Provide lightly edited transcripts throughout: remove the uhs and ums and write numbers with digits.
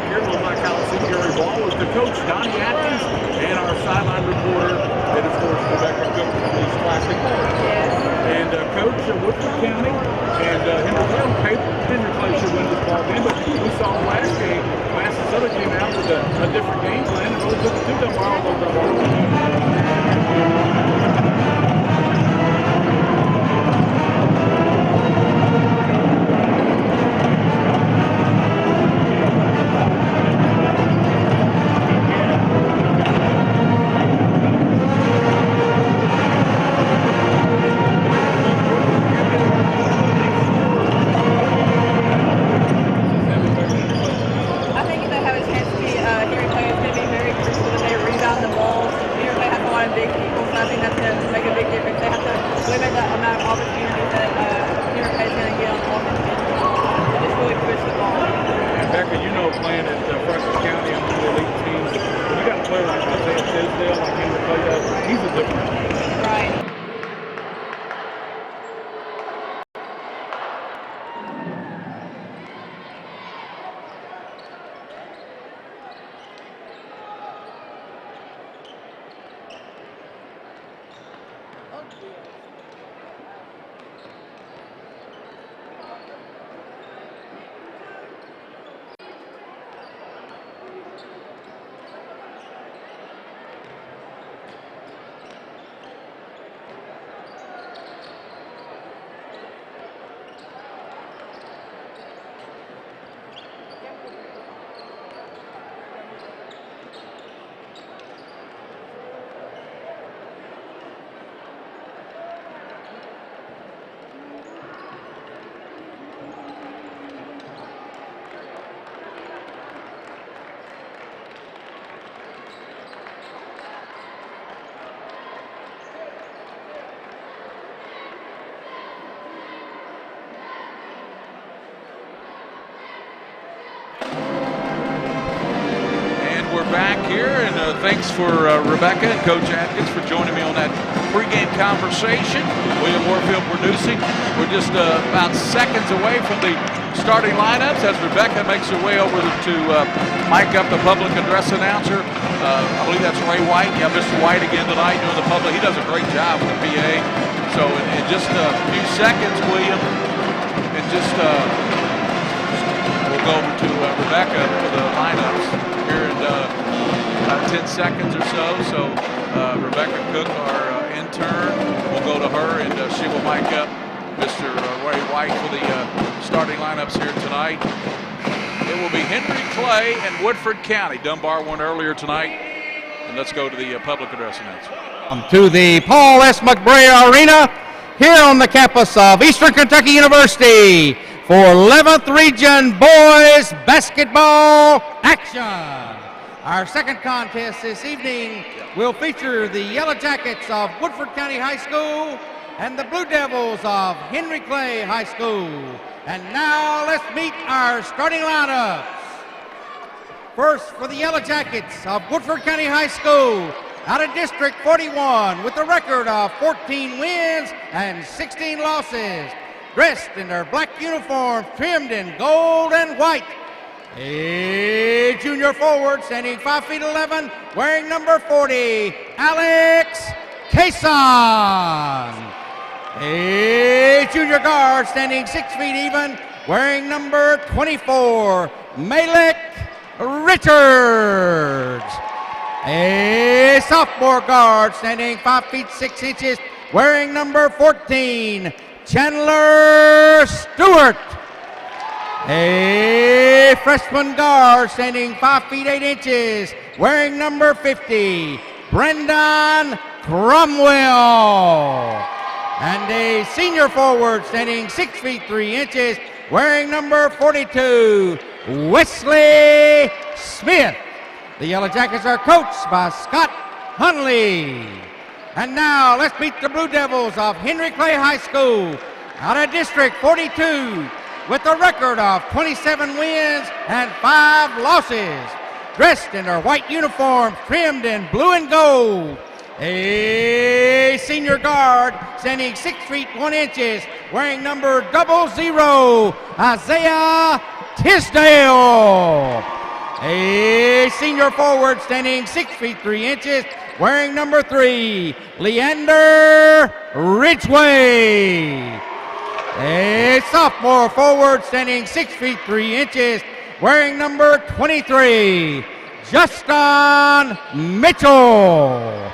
here, Little Coliseum, Gary Ball with the coach, Donnie Atkins, and our sideline reporter, and of course, Rebecca Cook from these classic boards. Yes. And Coach, Woodford County and Henry Clay should win this ball game, but we saw last game, Southern came out with a different game plan and really took it to them all over the ball. Thanks for Rebecca and Coach Atkins for joining me on that pregame conversation. William Warfield producing. We're just about seconds away from the starting lineups as Rebecca makes her way over to mic up the public address announcer. I believe that's Ray White. Yeah, Mr. White again tonight doing the public. He does a great job with the PA. So in just a few seconds, William, and just we'll go over to Rebecca for the lineups here in 10 seconds or so. So Rebecca Cook, our intern, will go to her and she will mic up Mr. Ray White for the starting lineups here tonight. It will be Henry Clay and Woodford County. Dunbar won earlier tonight. And let's go to the public address announcement. To the Paul S. McBray Arena here on the campus of Eastern Kentucky University for 11th Region Boys Basketball action. Our second contest this evening will feature the Yellow Jackets of Woodford County High School and the Blue Devils of Henry Clay High School. And now let's meet our starting lineups. First for the Yellow Jackets of Woodford County High School, out of District 41 with a record of 14 wins and 16 losses. Dressed in their black uniforms trimmed in gold and white. A junior forward standing 5'11", wearing number 40, Alex Cason. A junior guard standing 6 feet even, wearing number 24, Malik Richards. A sophomore guard standing 5 feet 6 inches, wearing number 14, Chandler Stewart. A freshman guard standing 5 feet 8 inches, wearing number 50, Brendan Cromwell. And a senior forward standing 6 feet 3 inches, wearing number 42, Wesley Smith. The Yellow Jackets are coached by Scott Hunley. And now let's meet the Blue Devils of Henry Clay High School, out of District 42, with a record of 27 wins and 5 losses. Dressed in their white uniforms trimmed in blue and gold. A senior guard standing 6 feet 1 inches, wearing number 00, Isaiah Tisdale. A senior forward standing 6 feet 3 inches, wearing number 3, Leander Ridgway. A sophomore forward standing 6 feet 3 inches, wearing number 23, Justin Mitchell.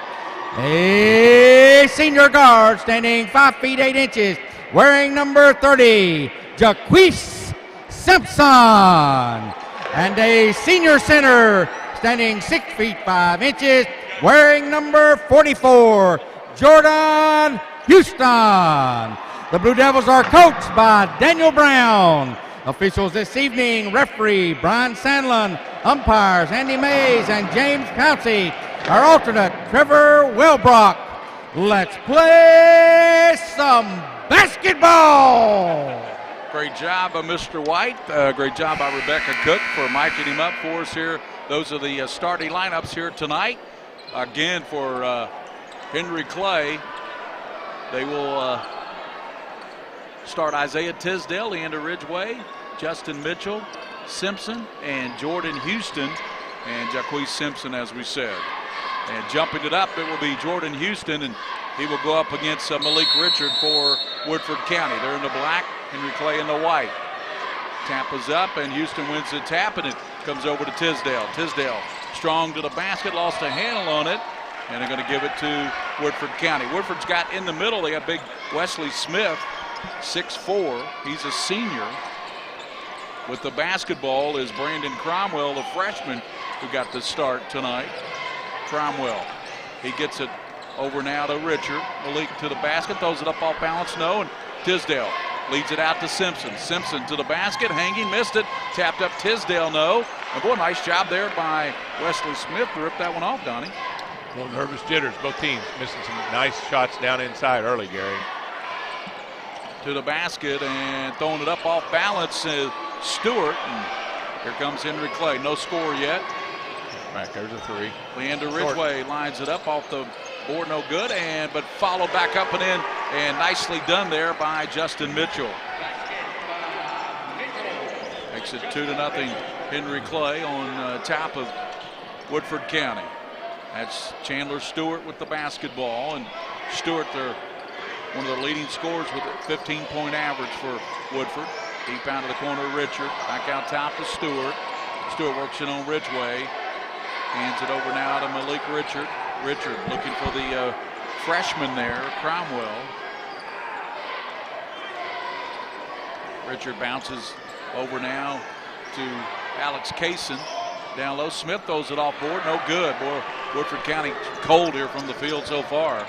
A senior guard standing 5 feet 8 inches, wearing number 30, Jaquise Simpson. And a senior center standing 6 feet 5 inches, wearing number 44, Jordan Houston. The Blue Devils are coached by Daniel Brown. Officials this evening, referee Brian Sandlin, umpires Andy Mays and James Pouncey. Our alternate, Trevor Welbrock. Let's play some basketball. Great job by Mr. White. Great job by Rebecca Cook for miking him up for us here. Those are the starting lineups here tonight. Again, for Henry Clay, they will start Isaiah Tisdale, Leander Ridgway, Justin Mitchell, Simpson, and Jordan Houston, and Jaquise Simpson, as we said. And jumping it up, it will be Jordan Houston, and he will go up against Malik Richard for Woodford County. They're in the black, Henry Clay in the white. Tap is up, and Houston wins the tap, and it comes over to Tisdale. Tisdale strong to the basket, lost a handle on it, and they're going to give it to Woodford County. Woodford's got in the middle. They got big Wesley Smith, 6'4". He's a senior. With the basketball is Brandon Cromwell, the freshman who got the start tonight. Cromwell, he gets it over now to Richard. Malik to the basket, throws it up off balance, no, and Tisdale leads it out to Simpson. Simpson to the basket, hanging, missed it, tapped up Tisdale, no. And boy, nice job there by Wesley Smith to rip that one off, Donnie. A little nervous jitters, both teams missing some nice shots down inside early, Gary. To the basket and throwing it up off balance, Stewart. And here comes Henry Clay, no score yet. Right, there's a three. Leander Ridgway lines it up off the board, no good, but followed back up and in, and nicely done there by Justin Mitchell. Makes it 2-0 Henry Clay on top of Woodford County. That's Chandler Stewart with the basketball, and Stewart, they're one of the leading scorers with a 15-point average for Woodford. Deep out of the corner, Richard, back out top to Stewart. Stewart works it on Ridgway. Hands it over now to Malik Richard. Richard looking for the freshman there, Cromwell. Richard bounces over now to Alex Kaysen. Down low, Smith throws it off board, no good. Boy, Woodford County cold here from the field so far.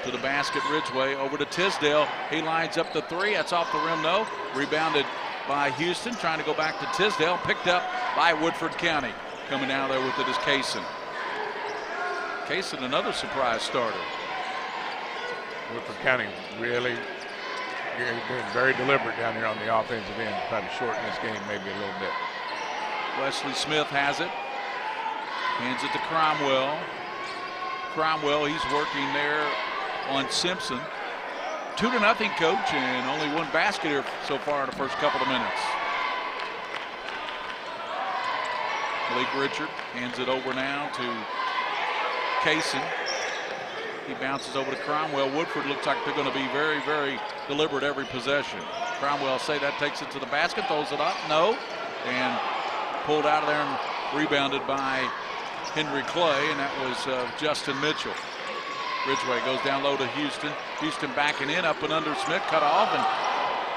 To the basket, Ridgway over to Tisdale. He lines up the three, that's off the rim, no. Rebounded by Houston, trying to go back to Tisdale, picked up by Woodford County. Coming out there with it is Kaysen. Kaysen, another surprise starter. Woodford County really being very deliberate down here on the offensive end to try to shorten this game maybe a little bit. Wesley Smith has it. Hands it to Cromwell. Cromwell, he's working there on Simpson. 2-0, coach, and only one basket here so far in the first couple of minutes. Malik Richard hands it over now to Kaysen. He bounces over to Cromwell. Woodford looks like they're going to be very, very deliberate every possession. Cromwell say that takes it to the basket, throws it up, no, and pulled out of there and rebounded by Henry Clay, and that was Justin Mitchell. Ridgway goes down low to Houston. Houston backing in, up and under Smith, cut off, and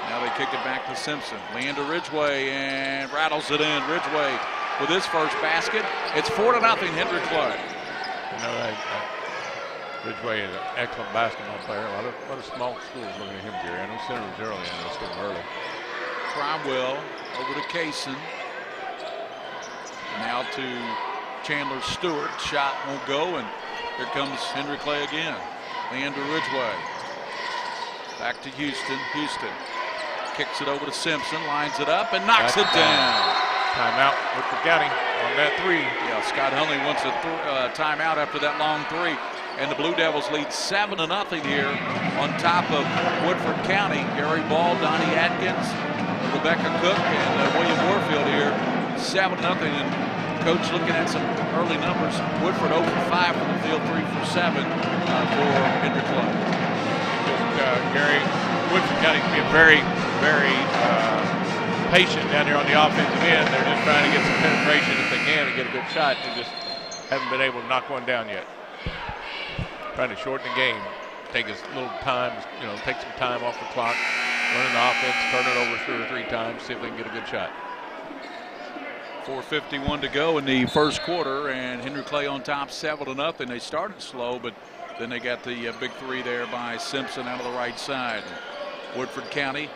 now they kick it back to Simpson. Leander Ridgway and rattles it in. Ridgway with his first basket. It's 4-0 Henry Clay. You know, Ridgway is an excellent basketball player. A lot of small schools looking at him, Gary. I know Center was early, I know it's still early. Cromwell over to Kaysen. Now to Chandler Stewart. Shot won't go, and here comes Henry Clay again. Leander Ridgway. Back to Houston. Houston kicks it over to Simpson, lines it up, and knocks it down. Timeout Woodford County on that three. Yeah, Scott Hunley wants a timeout after that long three. And the Blue Devils lead 7-0 here on top of Woodford County. Gary Ball, Donnie Atkins, Rebecca Cook, and William Warfield here 7-0. And Coach, looking at some early numbers, Woodford 0 for 5 from the field, 3 for 7 for Henry Clay. Gary, Woodford County being very, very patient down here on the offensive end. They're just trying to get some penetration if they can and get a good shot. They just haven't been able to knock one down yet. Trying to shorten the game, take a little time, take some time off the clock, running the offense, turn it over 2 or 3 times, see if they can get a good shot. 4:51 to go in the first quarter, and Henry Clay on top 7-0. They started slow, but then they got the big 3 there by Simpson out of the right side. Woodford County,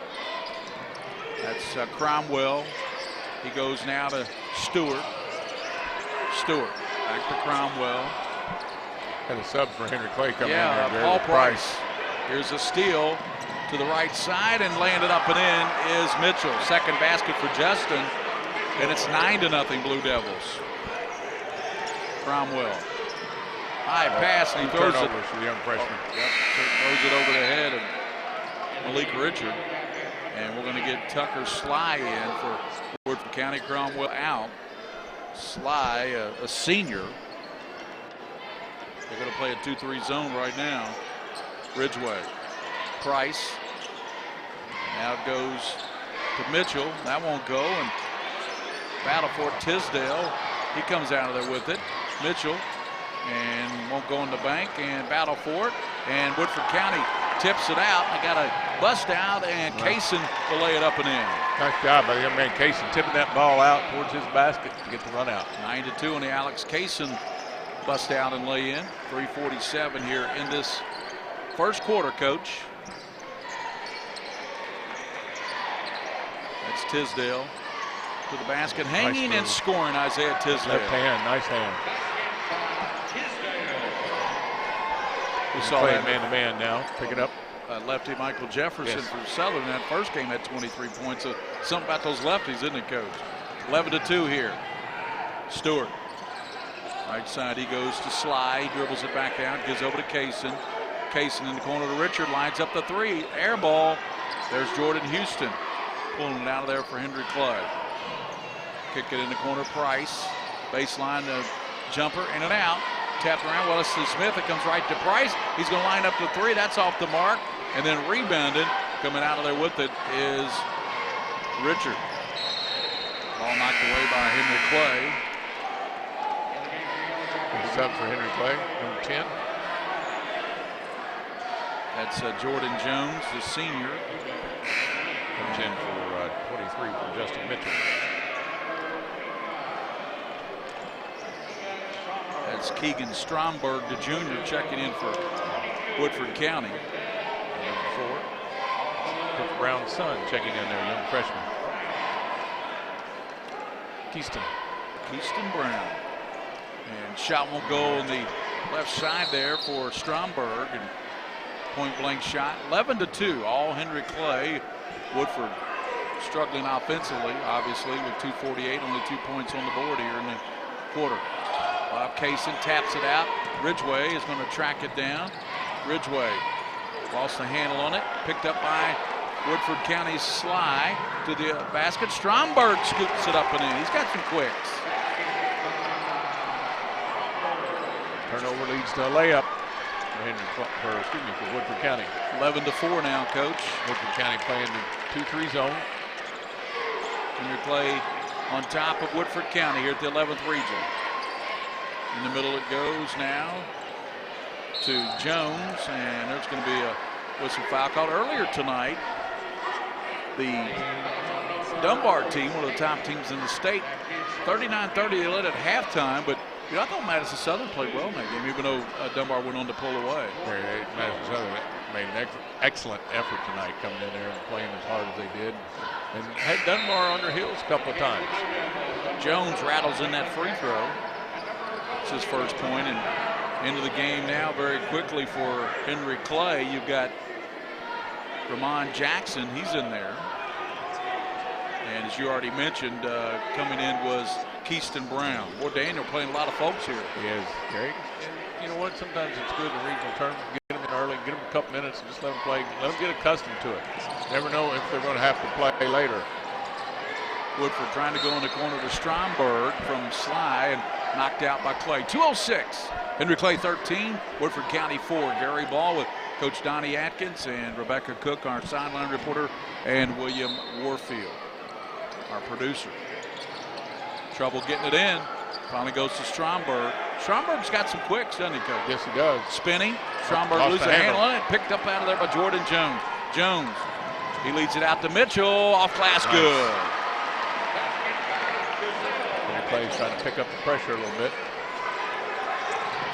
that's Cromwell. He goes now to Stewart. Stewart back to Cromwell. And a sub for Henry Clay coming in there. Paul Price. Here's a steal to the right side, and laying it up and in is Mitchell. Second basket for Justin, and it's 9-0 Blue Devils. Cromwell. High pass, and he throws it. For the young freshman. Throws it over the head of Malik Richard. And we're going to get Tucker Sly in for Woodford County. Cromwell out. Sly, a senior. They're going to play a 2-3 zone right now. Ridgeway. Price. Now it goes to Mitchell. That won't go. And battle for Tisdale. He comes out of there with it. Mitchell. And won't go in the bank. And battle for it. And Woodford County tips it out. They got a bust out. And Kaysen will lay it up and in. Nice job by the young man Kaysen, tipping that ball out towards his basket to get the run out. 9-2 on the Alex Kaysen bust out and lay in. 3:47 here in this first quarter, Coach. That's Tisdale to the basket, hanging and scoring. Isaiah Tisdale. Left hand, nice hand. We saw that man-to-man now, pick it up. Lefty Michael Jefferson for Southern. That first game had 23 points. So something about those lefties, isn't it, Coach? 11-2 here. Stewart. Right side, he goes to Sly, dribbles it back out, gives over to Kaysen. Kaysen in the corner to Richard, lines up the 3. Air ball. There's Jordan Houston pulling it out of there for Henry Clay. Kick it in the corner, Price. Baseline, jumper, in and out. Tapped around, Wesley Smith. It comes right to Price. He's going to line up the 3. That's off the mark. And then rebounded, coming out of there with it, is Richard. Ball knocked away by Henry Clay. Sub for Henry Clay, number 10. That's Jordan Jones, the senior. Comes in for 23 for Justin Mitchell. That's Keegan Stromberg, the junior, checking in for Woodford County. Number 4, Cook Brown's son checking in there, young freshman. Keyston Brown. And shot won't go on the left side there for Stromberg. And point blank shot. 11-2. All Henry Clay. Woodford struggling offensively, obviously, with 2:48. Only 2 points on the board here in the quarter. Bob Kaysen taps it out. Ridgeway is going to track it down. Ridgeway lost the handle on it. Picked up by Woodford County's Sly to the basket. Stromberg scoops it up and in. He's got some quicks. Turnover leads to a layup for Woodford County. 11-4 now, Coach. Woodford County playing the 2-3 zone. Henry Clay on top of Woodford County here at the 11th region. In the middle it goes now to Jones, and there's going to be a whistle foul called. Earlier tonight, the Dunbar team, one of the top teams in the state, 39-30, they led at halftime, but I thought Madison Southern played well in that game, even though Dunbar went on to pull away. Madison Southern made an excellent effort tonight, coming in there and playing as hard as they did, and had Dunbar on their heels a couple of times. Jones rattles in that free throw. It's his first point, and into the game now very quickly for Henry Clay. You've got Ramon Jackson, he's in there. And as you already mentioned, coming in was Keyston Brown. Boy, Daniel playing a lot of folks here. He is, Gary. And you know what? Sometimes it's good in the regional tournament. Get them in early, get them a couple minutes, and just let them play. Let them get accustomed to it. Never know if they're going to have to play later. Woodford trying to go in the corner to Stromberg from Sly and knocked out by Clay. 2:06. Henry Clay 13, Woodford County 4. Gary Ball with Coach Donnie Atkins and Rebecca Cook, our sideline reporter, and William Warfield, our producer. Trouble getting it in. Finally goes to Stromberg. Stromberg's got some quicks, doesn't he, Coach? Yes, he does. Spinning. Stromberg loses a handle on it. Picked up out of there by Jordan Jones. Jones. He leads it out to Mitchell. Off glass, nice. Good. Clay's trying to pick up the pressure a little bit.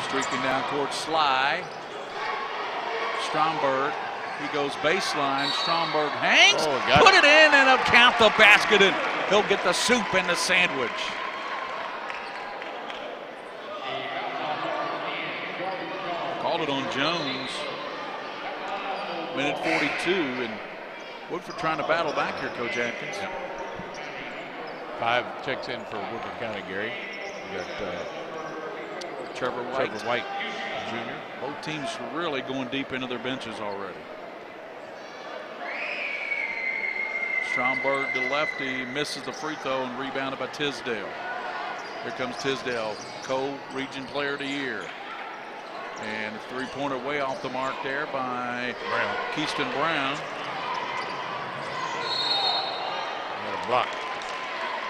Streaking down towards Sly. Stromberg. He goes baseline. Stromberg hangs. Put it in and up count the basket, and he'll get the soup and the sandwich. Called it on Jones. Minute 42, and Woodford trying to battle back here, Coach Atkins. Yep. 5 checks in for Woodford County, Gary. We got Trevor White Jr. Both teams really going deep into their benches already. Stromberg to lefty, misses the free throw and rebounded by Tisdale. Here comes Tisdale, co-region player of the year. And a three-pointer way off the mark there by Keyston Brown. Got a block.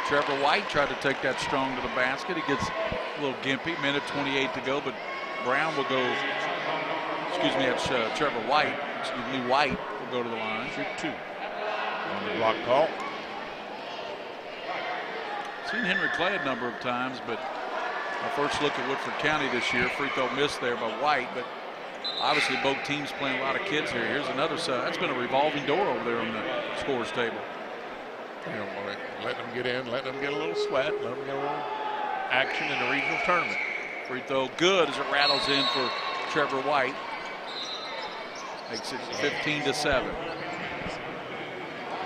Trevor White tried to take that strong to the basket. He gets a little gimpy. Minute 28 to go, but Brown will go. Excuse me, that's Trevor White. Excuse me, White will go to the line. Shoot 2 on the block call. Seen Henry Clay a number of times, but our first look at Woodford County this year. Free throw missed there by White, but obviously both teams playing a lot of kids here. Here's another side. That's been a revolving door over there on the scores table. You know, let them get in, let them get a little sweat, let them get a little action in the regional tournament. Free throw good as it rattles in for Trevor White. Makes it 15-7.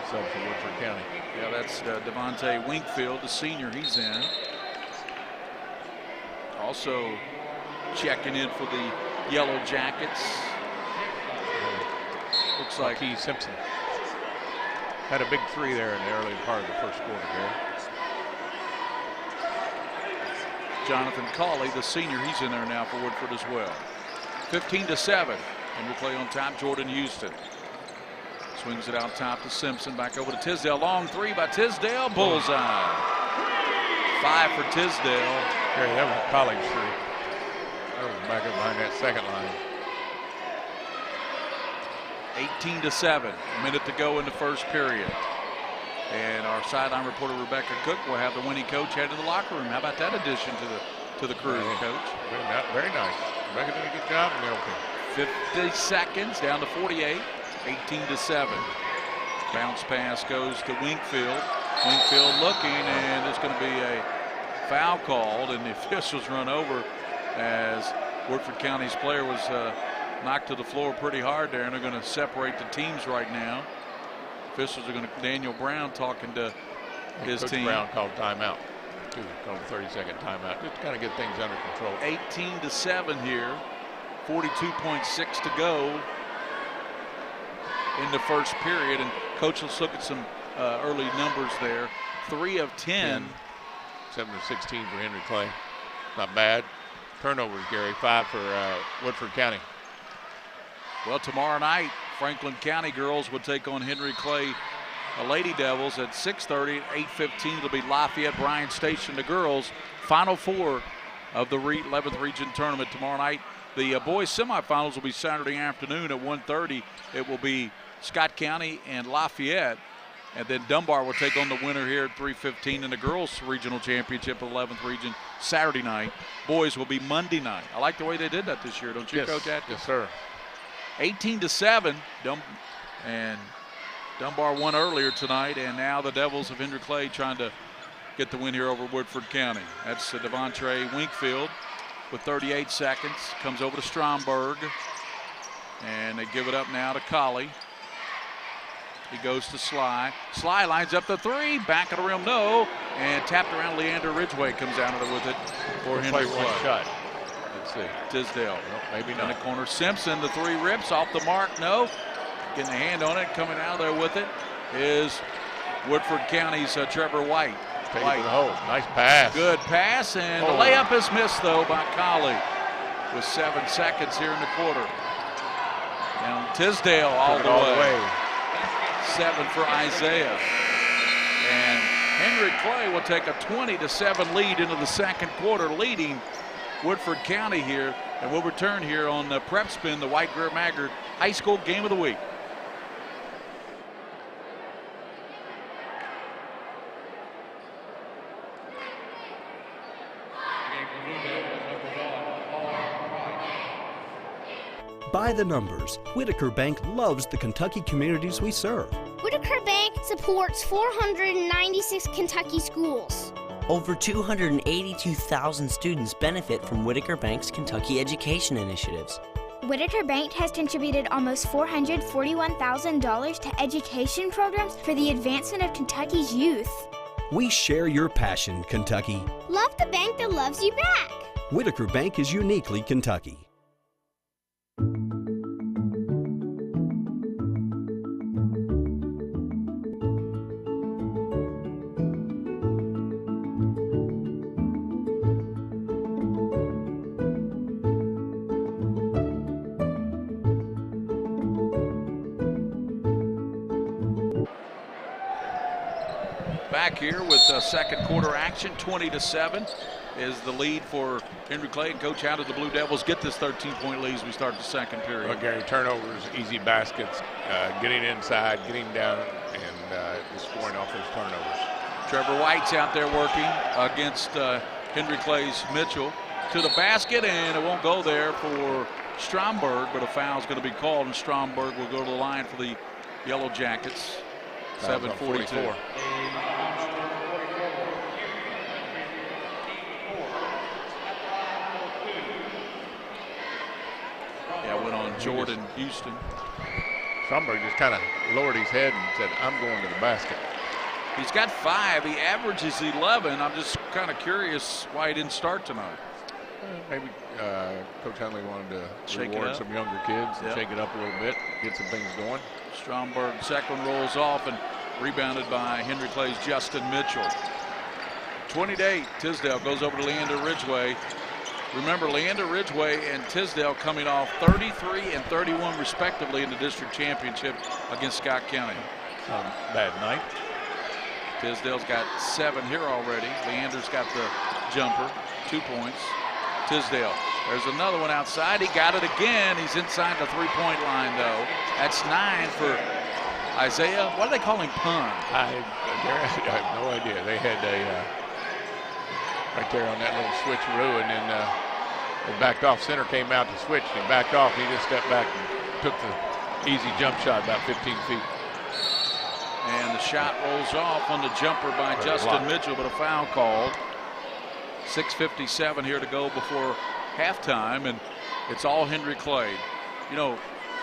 So for Woodford County. Yeah, that's Devontae Winkfield, the senior. He's in. Also checking in for the Yellow Jackets. Looks like Keith Simpson. Had a big 3 there in the early part of the first quarter, Gary. Jonathan Cawley, the senior, he's in there now for Woodford as well. 15-7. Henry Clay on top, Jordan Houston. Swings it out top to Simpson, back over to Tisdale. Long 3 by Tisdale, bullseye. 5 for Tisdale. Gary, that was a college 3. That was back up behind that second line. 18-7, a minute to go in the first period. And our sideline reporter Rebecca Cook will have the winning coach head to the locker room. How about that addition to the crew, Coach? Very nice. Rebecca did a good job in the opening. 50 seconds down to 48, 18-7. Bounce pass goes to Winkfield. Winkfield looking, and there's going to be a foul called, and the officials run over as Woodford County's player was knocked to the floor pretty hard there, and they're going to separate the teams right now. Officials are going to, Daniel Brown talking to his team. Brown called timeout. Called a 30-second timeout just to kind of get things under control. 18-7 here. 42.6 to go in the first period. And Coach, let's look at some early numbers there. 3 of 10. 7 of 16 for Henry Clay. Not bad. Turnovers, Gary. 5 for Woodford County. Well, tomorrow night, Franklin County girls would take on Henry Clay Lady Devils at 6:30. At 8:15, it'll be Lafayette Bryant Station, the girls. Final 4 of the 11th Region Tournament tomorrow night. The boys semifinals will be Saturday afternoon at 1:30. It will be Scott County and Lafayette. And then Dunbar will take on the winner here at 3:15 in the girls regional championship, 11th region, Saturday night. Boys will be Monday night. I like the way they did that this year, don't you, yes, Coach Atkins? Yes, sir. 18-7, and Dunbar won earlier tonight, and now the Devils of Henry Clay trying to get the win here over Woodford County. That's Devontae Winkfield with 38 seconds. Comes over to Stromberg, and they give it up now to Colley. He goes to Sly. Sly lines up the 3, back of the rim, no, and tapped around. Leander Ridgway comes out of it with it for Henry Clay. One shot. Let's see. Tisdale. Well, maybe not. In the corner. Simpson, the 3 rips off the mark. No. Getting a hand on it. Coming out of there with it is Woodford County's Trevor White. Take it to the hole. Nice pass. Good pass, and the layup is missed, though, by Colley with 7 seconds here in the quarter. Down Tisdale all the way. 7 for Isaiah. And Henry Clay will take a 20-7 lead into the second quarter, leading Woodford County here. And we'll return here on the PrepSpin, the White Greer Maggard High School Game of the Week. By the numbers, Whitaker Bank loves the Kentucky communities we serve. Whitaker Bank supports 496 Kentucky schools. Over 282,000 students benefit from Whitaker Bank's Kentucky education initiatives. Whitaker Bank has contributed almost $441,000 to education programs for the advancement of Kentucky's youth. We share your passion, Kentucky. Love the bank that loves you back. Whitaker Bank is uniquely Kentucky. Back here with second quarter action, 20-7 is the lead for Henry Clay. And Coach, how did the Blue Devils get this 13-point lead as we start the second period? Well, Gary, turnovers, easy baskets, getting inside, getting down, and scoring off those turnovers. Trevor White's out there working against Henry Clay's Mitchell to the basket, and it won't go there for Stromberg, but a foul's going to be called, and Stromberg will go to the line for the Yellow Jackets. 7:42. Yeah, went on Jordan Houston. Stromberg just kind of lowered his head and said, I'm going to the basket. He's got 5. He averages 11. I'm just kind of curious why he didn't start tonight. Maybe Coach Hunley wanted to Shake reward some younger kids and Yep. shake it up a little bit, get some things going. Stromberg second rolls off and rebounded by Henry Clay's Justin Mitchell. 20-8, Tisdale goes over to Leander Ridgway. Remember, Leander Ridgway and Tisdale coming off 33 and 31 respectively in the district championship against Scott County. Bad night. Tisdale's got 7 here already. Leander's got the jumper, 2 points. Tisdale, there's another one outside. He got it again. He's inside the 3-point line, though. That's 9 for Isaiah. What do they call him? Pun. I have no idea. They had a right there on that little switcheroo, and then they backed off. Center came out to switch, and he backed off. He just stepped back and took the easy jump shot about 15 feet. And the shot rolls off on the jumper by Justin Mitchell, but a foul called. 6:57 here to go before halftime, and it's all Henry Clay. You know,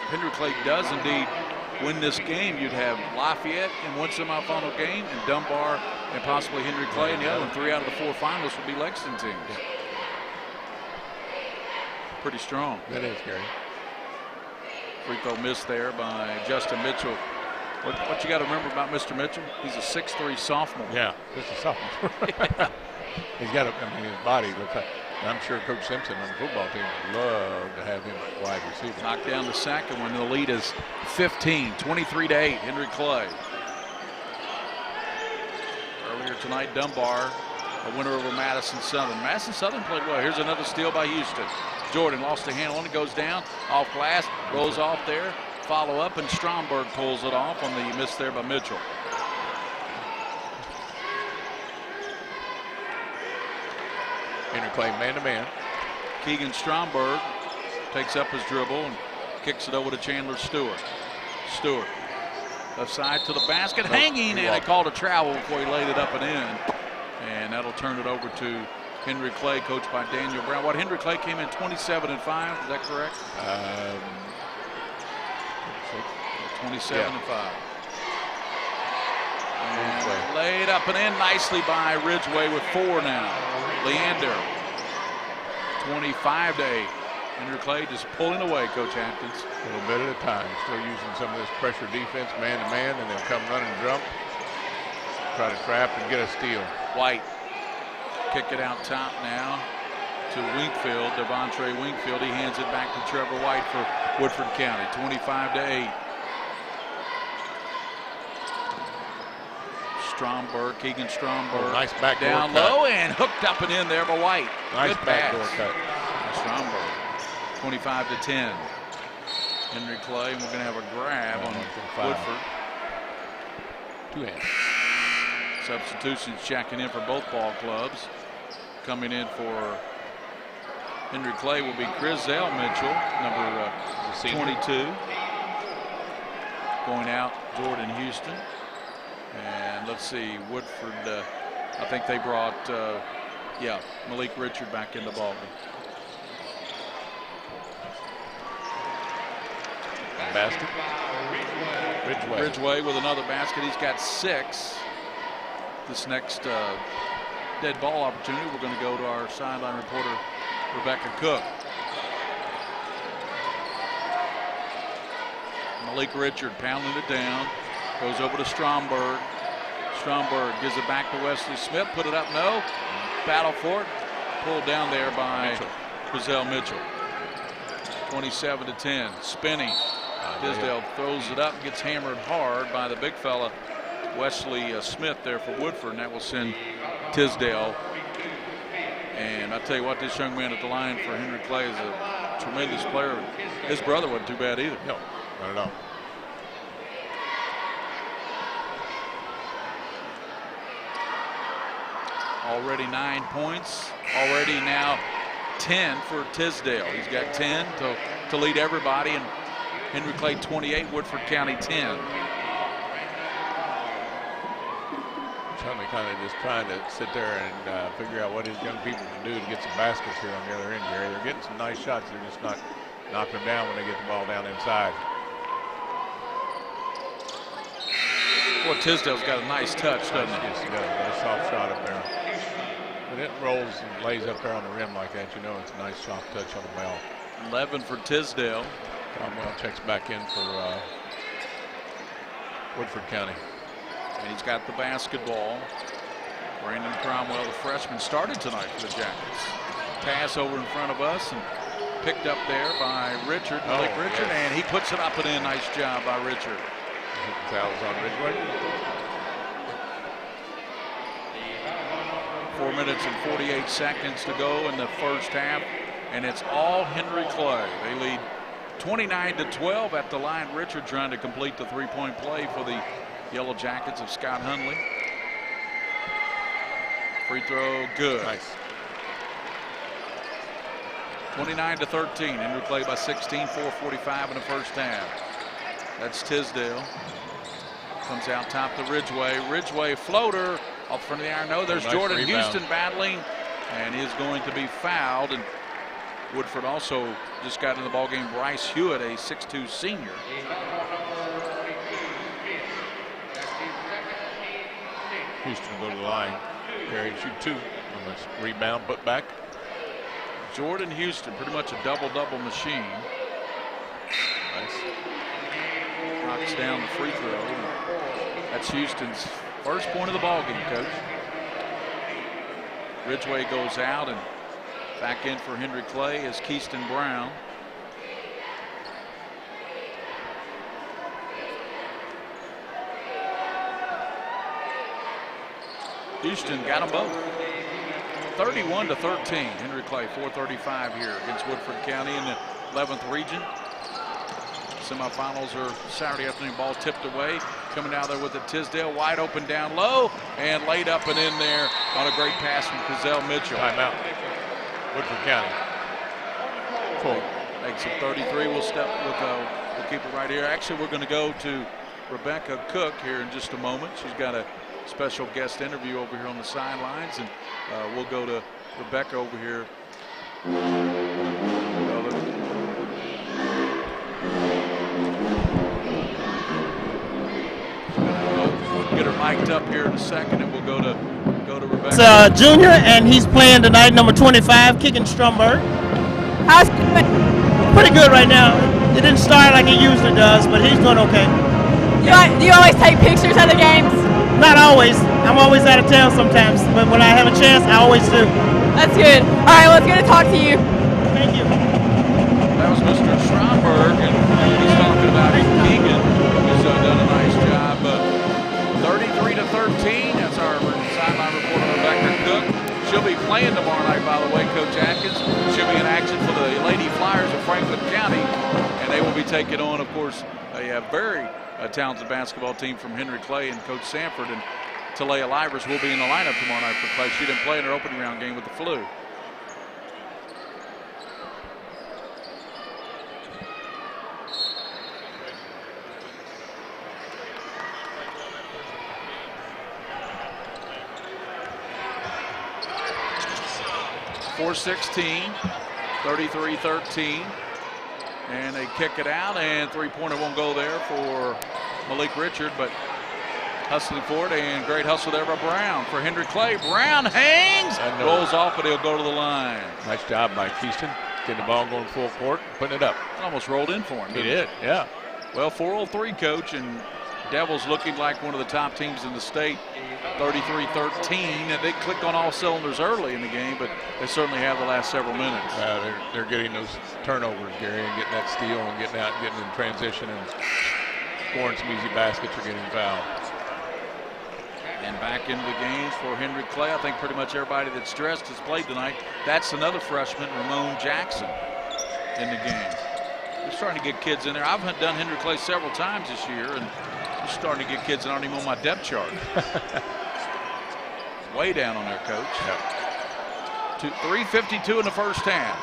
Henry Clay does indeed win this game. You'd have Lafayette in one semifinal game, and Dunbar and possibly Henry Clay in the other one. 3 out of the 4 finalists would be Lexington teams. Pretty strong. That is, Gary. Free throw missed there by Justin Mitchell. What you got to remember about Mr. Mitchell? He's a 6'3" sophomore. Yeah, just a sophomore. He's got his body looks like. I'm sure Coach Simpson on the football team would love to have him at wide receiver. Knocked down the second one. The lead is 15, 23-8, Henry Clay. Earlier tonight, Dunbar, a winner over Madison Southern. Madison Southern played well. Here's another steal by Houston. Jordan lost a handle on it, goes down, off glass, rolls off there. Follow up, and Stromberg pulls it off on the miss there by Mitchell. Henry Clay man-to-man. Keegan Stromberg takes up his dribble and kicks it over to Chandler Stewart. Stewart, left side to the basket, hanging, and they called a travel before he laid it up and in. And that'll turn it over to Henry Clay, coached by Daniel Brown. What, Henry Clay came in 27 and 5, is that correct? 27 and 5. And laid up and in nicely by Ridgway with 4 now. Leander, 25-8. Henry Clay just pulling away, Coach Atkins. A little bit at a time. Still using some of this pressure defense, man-to-man, and they'll come running jump. try to trap and get a steal. White kick it out top now to Wingfield, Devontre Wingfield. He hands it back to Trevor White for Woodford County, 25-8. Stromberg, Keegan Stromberg. Nice backdoor down cut. low and hooked up and in there by White. Nice Good backdoor pass. cut. Stromberg, 25-10. Henry Clay, and we're going to have a grab on Woodford. 2 hands. Substitutions checking in for both ball clubs. Coming in for Henry Clay will be Griselle Mitchell, number 22. Going out, Jordan Houston. And let's see, Woodford, I think they brought, Malik Richard back in the ballgame. Basket. Ridgeway with another basket. He's got 6. This next dead ball opportunity, we're going to go to our sideline reporter, Rebecca Cook. Malik Richard pounding it down. Goes over to Stromberg. Stromberg gives it back to Wesley Smith. Put it up, no. Battle for it. Pulled down there by Griselle Mitchell. 27-10. Spinning. Tisdale throws it up, gets hammered hard by the big fella, Wesley Smith there for Woodford, and that will send Tisdale. And I tell you what, this young man at the line for Henry Clay is a tremendous player. His brother wasn't too bad either. No, not at all. Already 9 points. Already now 10 for Tisdale. He's got 10 to lead everybody, and Henry Clay 28, Woodford County 10. Tourney kind of just trying to sit there and figure out what his young people can do to get some baskets here on the other end, Gary. They're getting some nice shots. They're just not knocking them down when they get the ball down inside. Boy, Tisdale's got a nice touch, doesn't he? Yes, he got a soft shot up there. When it rolls and lays up there on the rim like that, you know it's a nice soft touch on the ball. 11 for Tisdale. Cromwell checks back in for Woodford County. And he's got the basketball. Brandon Cromwell, the freshman, started tonight for the Jackets. Pass over in front of us and picked up there by Richard, Malik Richard, yes. and he puts it up and in. Nice job by Richard. Fouls on Ridgeway. 4 minutes and 48 seconds to go in the first half, and it's all Henry Clay. They lead 29-12 at the line. Richard trying to complete the three-point play for the Yellow Jackets of Scott Hundley. Free throw, good. Nice. 29-13. Henry Clay by 16, 4:45 in the first half. That's Tisdale. Comes out top to Ridgeway. Ridgeway floater off front of the iron. No, there's nice Jordan rebound. Houston battling, and he is going to be fouled. And Woodford also just got in the ballgame Bryce Hewitt, a 6'2 senior. Houston will go to the line. Gary shoot 2 on this rebound, put back. Jordan Houston, pretty much a double-double machine. Nice. Knocks down the free throw. That's Houston's first point of the ballgame, Coach. Ridgeway goes out, and back in for Henry Clay is Keyston Brown. Houston got them both. 31-13. Henry Clay, 4:35 here against Woodford County in the 11th region. Semifinals are Saturday afternoon. Ball tipped away. Coming out there with the Tisdale, wide open down low, and laid up and in there on a great pass from Griselle Mitchell. Timeout. Woodford County. Full. Makes it 33. We'll step with we'll keep it right here. Actually, we're going to go to Rebecca Cook here in just a moment. She's got a special guest interview over here on the sidelines, and we'll go to Rebecca over here. Get her mic'd up here in a second, and we'll go to Rebecca. It's a junior, and he's playing tonight, number 25, kicking Stromberg. How's it going? Pretty good right now. It didn't start like he usually does, but he's doing okay. Do you always take pictures of the games? Not always. I'm always out of town sometimes, but when I have a chance, I always do. That's good. All right, let's get to talk to you. Thank you. That was Mr. Stromberg, and he's talking about Keegan, who's done a nice job. 33-13. That's our sideline reporter, Rebecca Cook. She'll be playing tomorrow night, by the way, Coach Atkins. She'll be in action for the Lady Flyers of Franklin County, and they will be taking on, of course, a very talented basketball team from Henry Clay and Coach Sanford. And Talia Livers will be in the lineup tomorrow night for Clay. She didn't play in her opening round game with the flu. .416, 33-13. And they kick it out, and three-pointer won't go there for Malik Richard, but hustling for it, and great hustle there by Brown for Henry Clay. Brown hangs, rolls off, but he'll go to the line. Nice job by Keyston, getting the ball going full court, putting it up. It almost rolled in for him. He did, yeah. Well, 403, Coach, and Devils looking like one of the top teams in the state, 33-13. And they clicked on all cylinders early in the game, but they certainly have the last several minutes. They're getting those turnovers, Gary, and getting that steal and getting out, getting in transition and scoring some easy baskets or getting fouled. And back into the game for Henry Clay. I think pretty much everybody that's dressed has played tonight. That's another freshman, Ramon Jackson, in the game. We're starting to get kids in there. I've done Henry Clay several times this year, and we're starting to get kids that aren't even on my depth chart. Way down on there, Coach. Yep. 3:52 in the first half.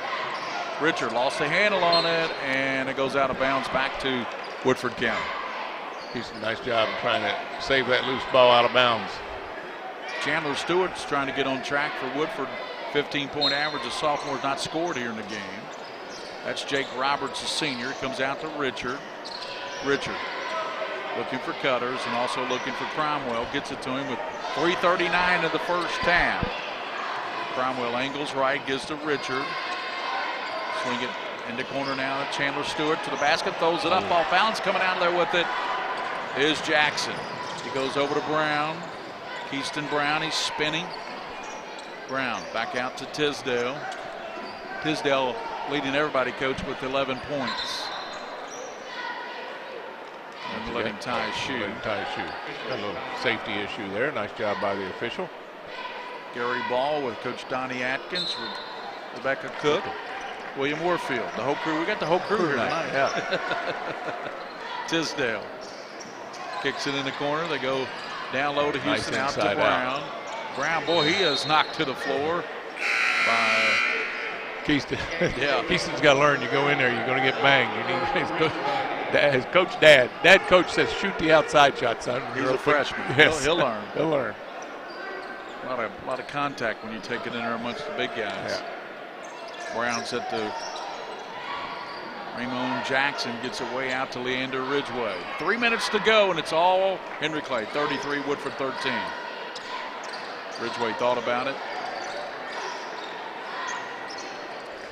Richard lost the handle on it, and it goes out of bounds back to Woodford County. He's done a nice job of trying to save that loose ball out of bounds. Chandler Stewart's trying to get on track for Woodford. 15-point average. A sophomore not scored here in the game. That's Jake Roberts, a senior. Comes out to Richard. Richard looking for cutters and also looking for Cromwell. Gets it to him with 3:39 in the first half. Cromwell angles right, gives to Richard. Swing it in the corner now to Chandler Stewart to the basket, throws it up off balance. Coming out of there with it is Jackson. He goes over to Brown. Keyston Brown, he's spinning. Brown back out to Tisdale. Tisdale leading everybody, Coach, with 11 points. And letting tie his shoe. Got a little safety issue there. Nice job by the official. Gary Ball with Coach Donnie Atkins, with Rebecca Cook, William Warfield, the whole crew. We got the whole crew tonight. Yeah. Tisdale kicks it in the corner. They go down low to Houston, nice out to Brown. Brown, boy, he is knocked to the floor by Keyston. Yeah. Keyston's got to learn. You go in there, you're going to get banged. You need his coach, Dad coach says, shoot the outside shot, son. He's a freshman. Yes. He'll learn. He'll learn. A lot of contact when you take it in there amongst the big guys. Yeah. Brown set to Ramon Jackson, gets it way out to Leander Ridgeway. 3 minutes to go, and it's all Henry Clay. 33, Woodford 13. Ridgeway thought about it.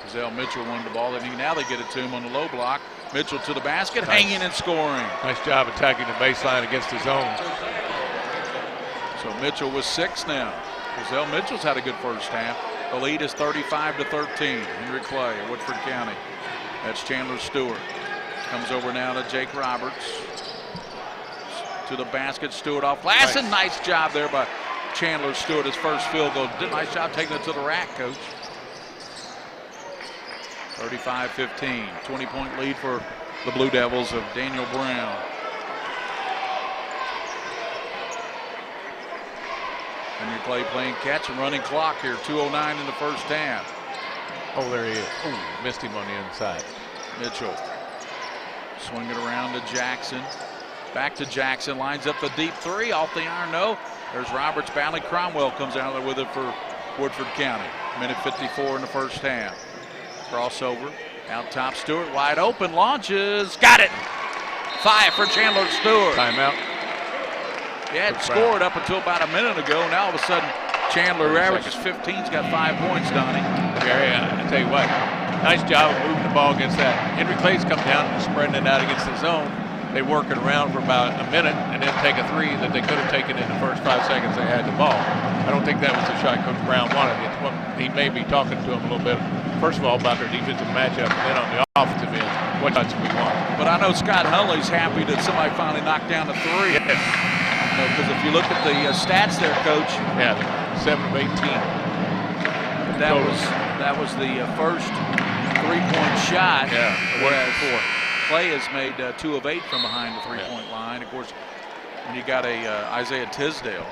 Giselle Mitchell wanted the ball. Now they get it to him on the low block. Mitchell to the basket, hanging and scoring. Nice job attacking the baseline against his own. So Mitchell was 6 now. Giselle Mitchell's had a good first half. The lead is 35-13. Henry Clay, Woodford County. That's Chandler Stewart. Comes over now to Jake Roberts. To the basket, Stewart off glass. And nice job there by Chandler Stewart. His first field goal. Did a nice job taking it to the rack, Coach. 35-15. 20-point lead for the Blue Devils of Daniel Brown. Henry Clay playing catch and running clock here. 2:09 in the first half. Oh, there he is. Ooh, missed him on the inside. Mitchell swing it around to Jackson. Back to Jackson. Lines up the deep three. Off the iron, no. There's Roberts battling. Cromwell comes out there with it for Woodford County. Minute 54 in the first half. Crossover. Out top, Stewart wide open. Launches. Got it. 5 for Chandler Stewart. Timeout. He had scored up until about a minute ago. Now all of a sudden, Chandler, who averages 15's got 5 points, Donnie. Gary, I tell you what, nice job of moving the ball against that. Henry Clay's come down and spreading it out against the zone. they work it around for about a minute and then take a three that they could have taken in the first 5 seconds they had the ball. I don't think that was the shot Coach Brown wanted. It's what he may be talking to them a little bit, first of all, about their defensive matchup, and then on the offensive end, what shots we want. But I know Scott Hunley's happy that somebody finally knocked down the three. Yes. Because if you look at the stats there, Coach. Yeah, 7 of 18. That was the first three-point shot. Yeah, whereas Clay has made 2 of 8 from behind the three-point line. Of course, when you got Isaiah Tisdale,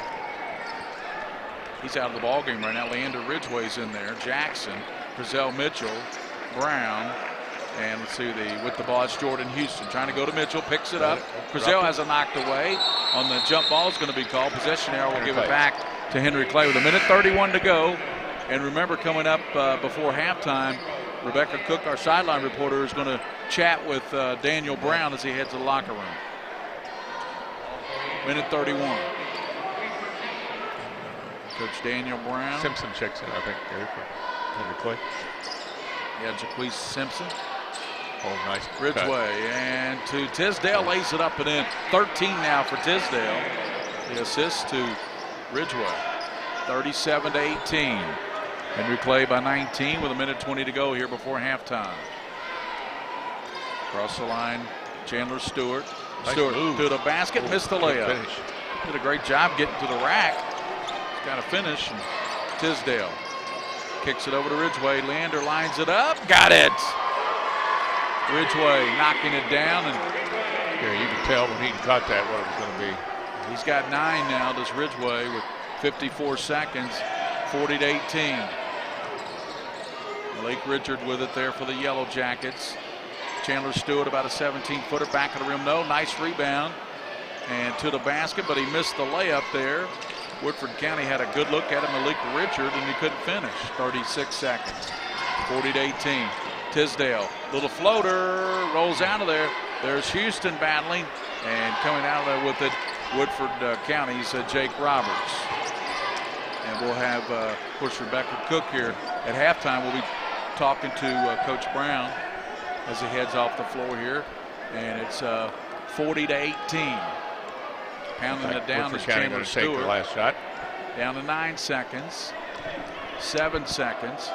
he's out of the ball game right now. Leander Ridgway's in there. Jackson, Brazell Mitchell, Brown, and let's see with the ball. It's Jordan Houston trying to go to Mitchell, picks it up. Brazell has a knocked away on the jump ball. Is going to be called. Possession arrow will give it back to Henry Clay with 1:31 to go. And remember, coming up before halftime, Rebecca Cook, our sideline reporter, is going to chat with Daniel Brown as he heads to the locker room. 1:31. Coach Daniel Brown. Simpson checks in, I think, Gary, for Henry Clay. Yeah, Jaquise Simpson. Oh, nice. Ridgway and to Tisdale, lays it up and in. 13 now for Tisdale. The assist to Ridgway. 37-18. Henry Clay by 19 with 1:20 to go here before halftime. Across the line, Chandler Stewart. Nice Stewart move. to the basket, missed the layup. Finish. Did a great job getting to the rack. He's got to finish. And Tisdale kicks it over to Ridgway. Leander lines it up. Got it. Ridgway knocking it down. And Yeah, you can tell when he caught that what it was going to be. he's got 9 now, does Ridgway, with 54 seconds, 40-18. Lake Richard with it there for the Yellow Jackets. Chandler Stewart about a 17-footer back of the rim. No, nice rebound. And to the basket, but he missed the layup there. Woodford County had a good look at him, Malik Richard, and he couldn't finish. 36 seconds, 40-18. Tisdale, little floater, rolls out of there. There's Houston battling, and coming out of there with it, Woodford County's Jake Roberts. And we'll have, of course, Rebecca Cook here at halftime. We'll be talking to Coach Brown as he heads off the floor here. And it's 40-18. Pounding it down is Chandler Stewart. Take the last shot. Down to 9 seconds, 7 seconds.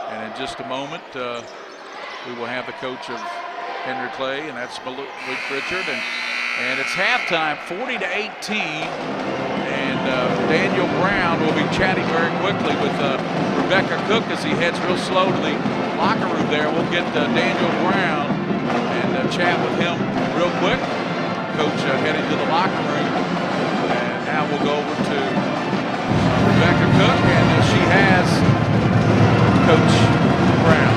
And in just a moment, we will have the coach of Henry Clay, and that's Malik Richard. And it's halftime, 40-18. And Daniel Brown will be chatting very quickly with Rebecca Cook as he heads real slow to the locker room there. We'll get Daniel Brown and chat with him real quick. Coach heading to the locker room. And now we'll go over to Rebecca Cook, and she has Coach Brown.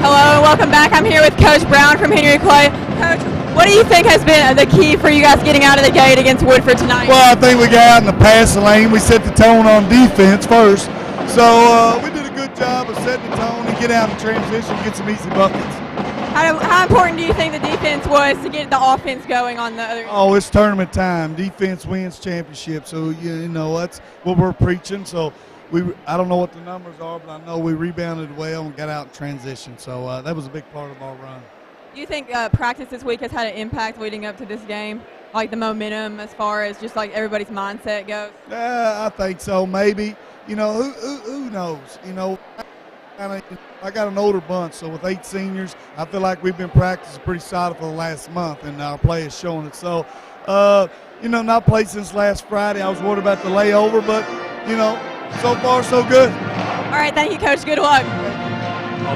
Hello and welcome back. I'm here with Coach Brown from Henry Clay. Coach, what do you think has been the key for you guys getting out of the gate against Woodford tonight? Well, I think we got out in the passing lane. We set the tone on defense first. So we did a good job of setting the tone and get out in transition and get some easy buckets. How important do you think the defense was to get the offense going on the other end? Oh, it's tournament time. Defense wins championships. So, you know, that's what we're preaching. So I don't know what the numbers are, but I know we rebounded well and got out in transition. So that was a big part of our run. Do you think practice this week has had an impact leading up to this game? Like the momentum as far as just like everybody's mindset goes? I think so, maybe. You know, who knows? You know, I got an older bunch, so with 8 seniors, I feel like we've been practicing pretty solid for the last month, and our play is showing it. So, you know, not played since last Friday. I was worried about the layover, but, you know, so far so good. All right, thank you, Coach. Good luck.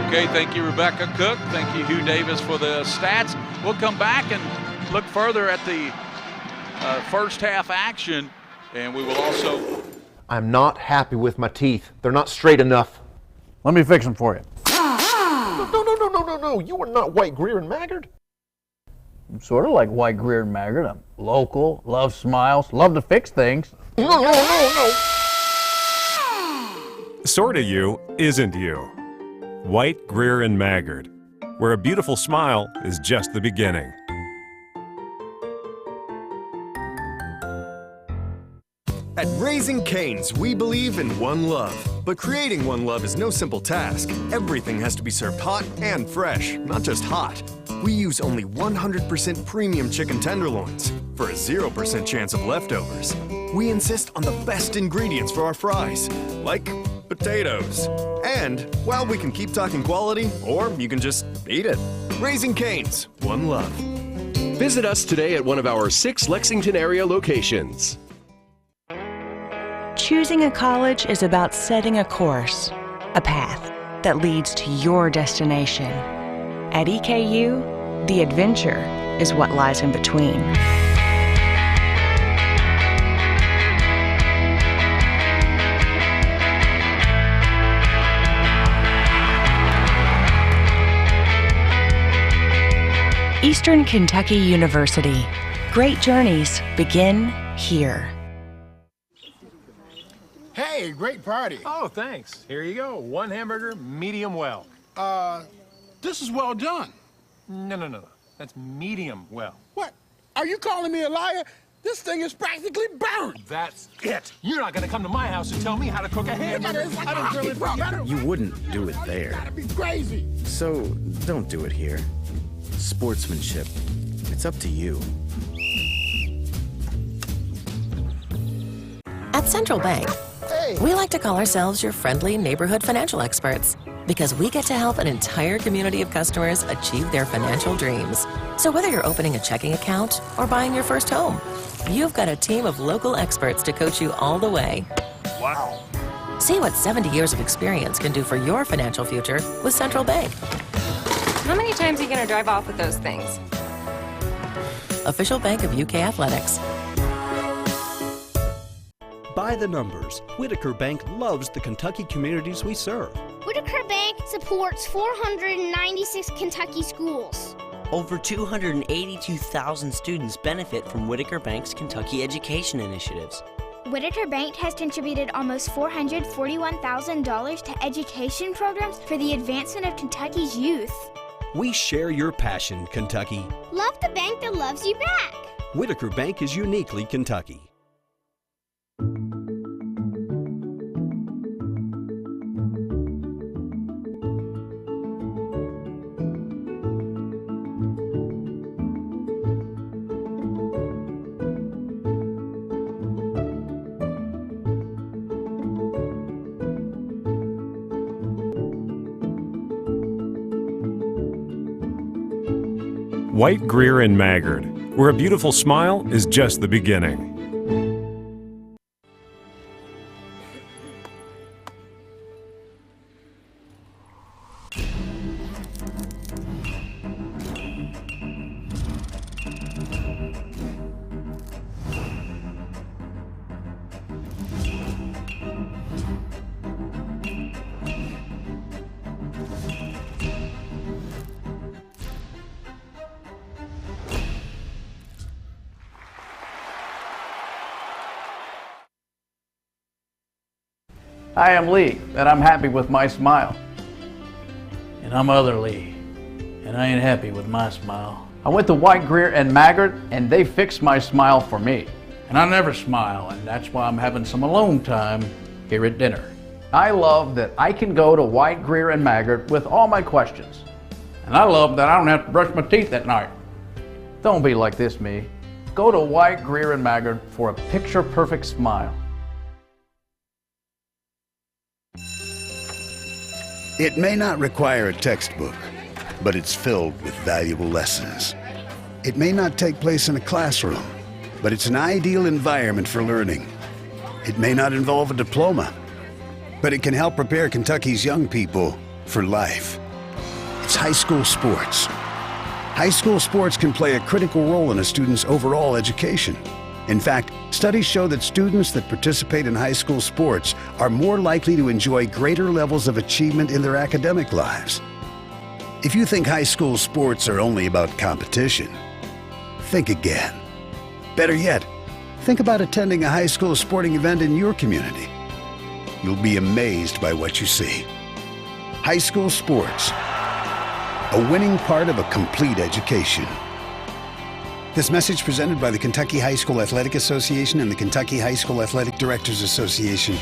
Okay, thank you, Rebecca Cook. Thank you, Hugh Davis, for the stats. We'll come back and look further at the first half action, and we will also... I'm not happy with my teeth. They're not straight enough. Let me fix them for you. No. You are not White, Greer, and Maggard. I'm sort of like White, Greer, and Maggard. I'm local, love smiles, love to fix things. No. Sorta you isn't you. White, Greer, and Maggard, where a beautiful smile is just the beginning. At Raising Cane's, we believe in one love. But creating one love is no simple task. Everything has to be served hot and fresh, not just hot. We use only 100% premium chicken tenderloins for a 0% chance of leftovers. We insist on the best ingredients for our fries, like potatoes. And, well, we can keep talking quality, or you can just eat it. Raising Cane's, one love. Visit us today at one of our 6 Lexington area locations. Choosing a college is about setting a course, a path that leads to your destination. At EKU, the adventure is what lies in between. Eastern Kentucky University. Great journeys begin here. Hey, great party. Oh, thanks. Here you go. 1 hamburger, medium well. This is well done. No. That's medium well. What? Are you calling me a liar? This thing is practically burned. That's it. You're not gonna come to my house and tell me how to cook a hamburger. I don't grill it for you. You wouldn't do it there. That'd be crazy. So don't do it here. Sportsmanship. It's up to you. At Central Bank, we like to call ourselves your friendly neighborhood financial experts because we get to help an entire community of customers achieve their financial dreams. So whether you're opening a checking account or buying your first home, you've got a team of local experts to coach you all the way. Wow. See what 70 years of experience can do for your financial future with Central Bank. How many times are you going to drive off with those things? Official bank of UK Athletics. By the numbers, Whitaker Bank loves the Kentucky communities we serve. Whitaker Bank supports 496 Kentucky schools. Over 282,000 students benefit from Whitaker Bank's Kentucky education initiatives. Whitaker Bank has contributed almost $441,000 to education programs for the advancement of Kentucky's youth. We share your passion, Kentucky. Love the bank that loves you back. Whitaker Bank is uniquely Kentucky. White, Greer, and Maggard, where a beautiful smile is just the beginning. I am Lee, and I'm happy with my smile. And I'm other Lee, and I ain't happy with my smile. I went to White, Greer, and Maggard, and they fixed my smile for me. And I never smile, and that's why I'm having some alone time here at dinner. I love that I can go to White, Greer, and Maggard with all my questions. And I love that I don't have to brush my teeth at night. Don't be like this, me. Go to White, Greer, and Maggard for a picture-perfect smile. It may not require a textbook, but it's filled with valuable lessons. It may not take place in a classroom, but it's an ideal environment for learning. It may not involve a diploma, but it can help prepare Kentucky's young people for life. It's high school sports. High school sports can play a critical role in a student's overall education. In fact, studies show that students that participate in high school sports are more likely to enjoy greater levels of achievement in their academic lives. If you think high school sports are only about competition, think again. Better yet, think about attending a high school sporting event in your community. You'll be amazed by what you see. High school sports, a winning part of a complete education. This message presented by the Kentucky High School Athletic Association and the Kentucky High School Athletic Directors Association.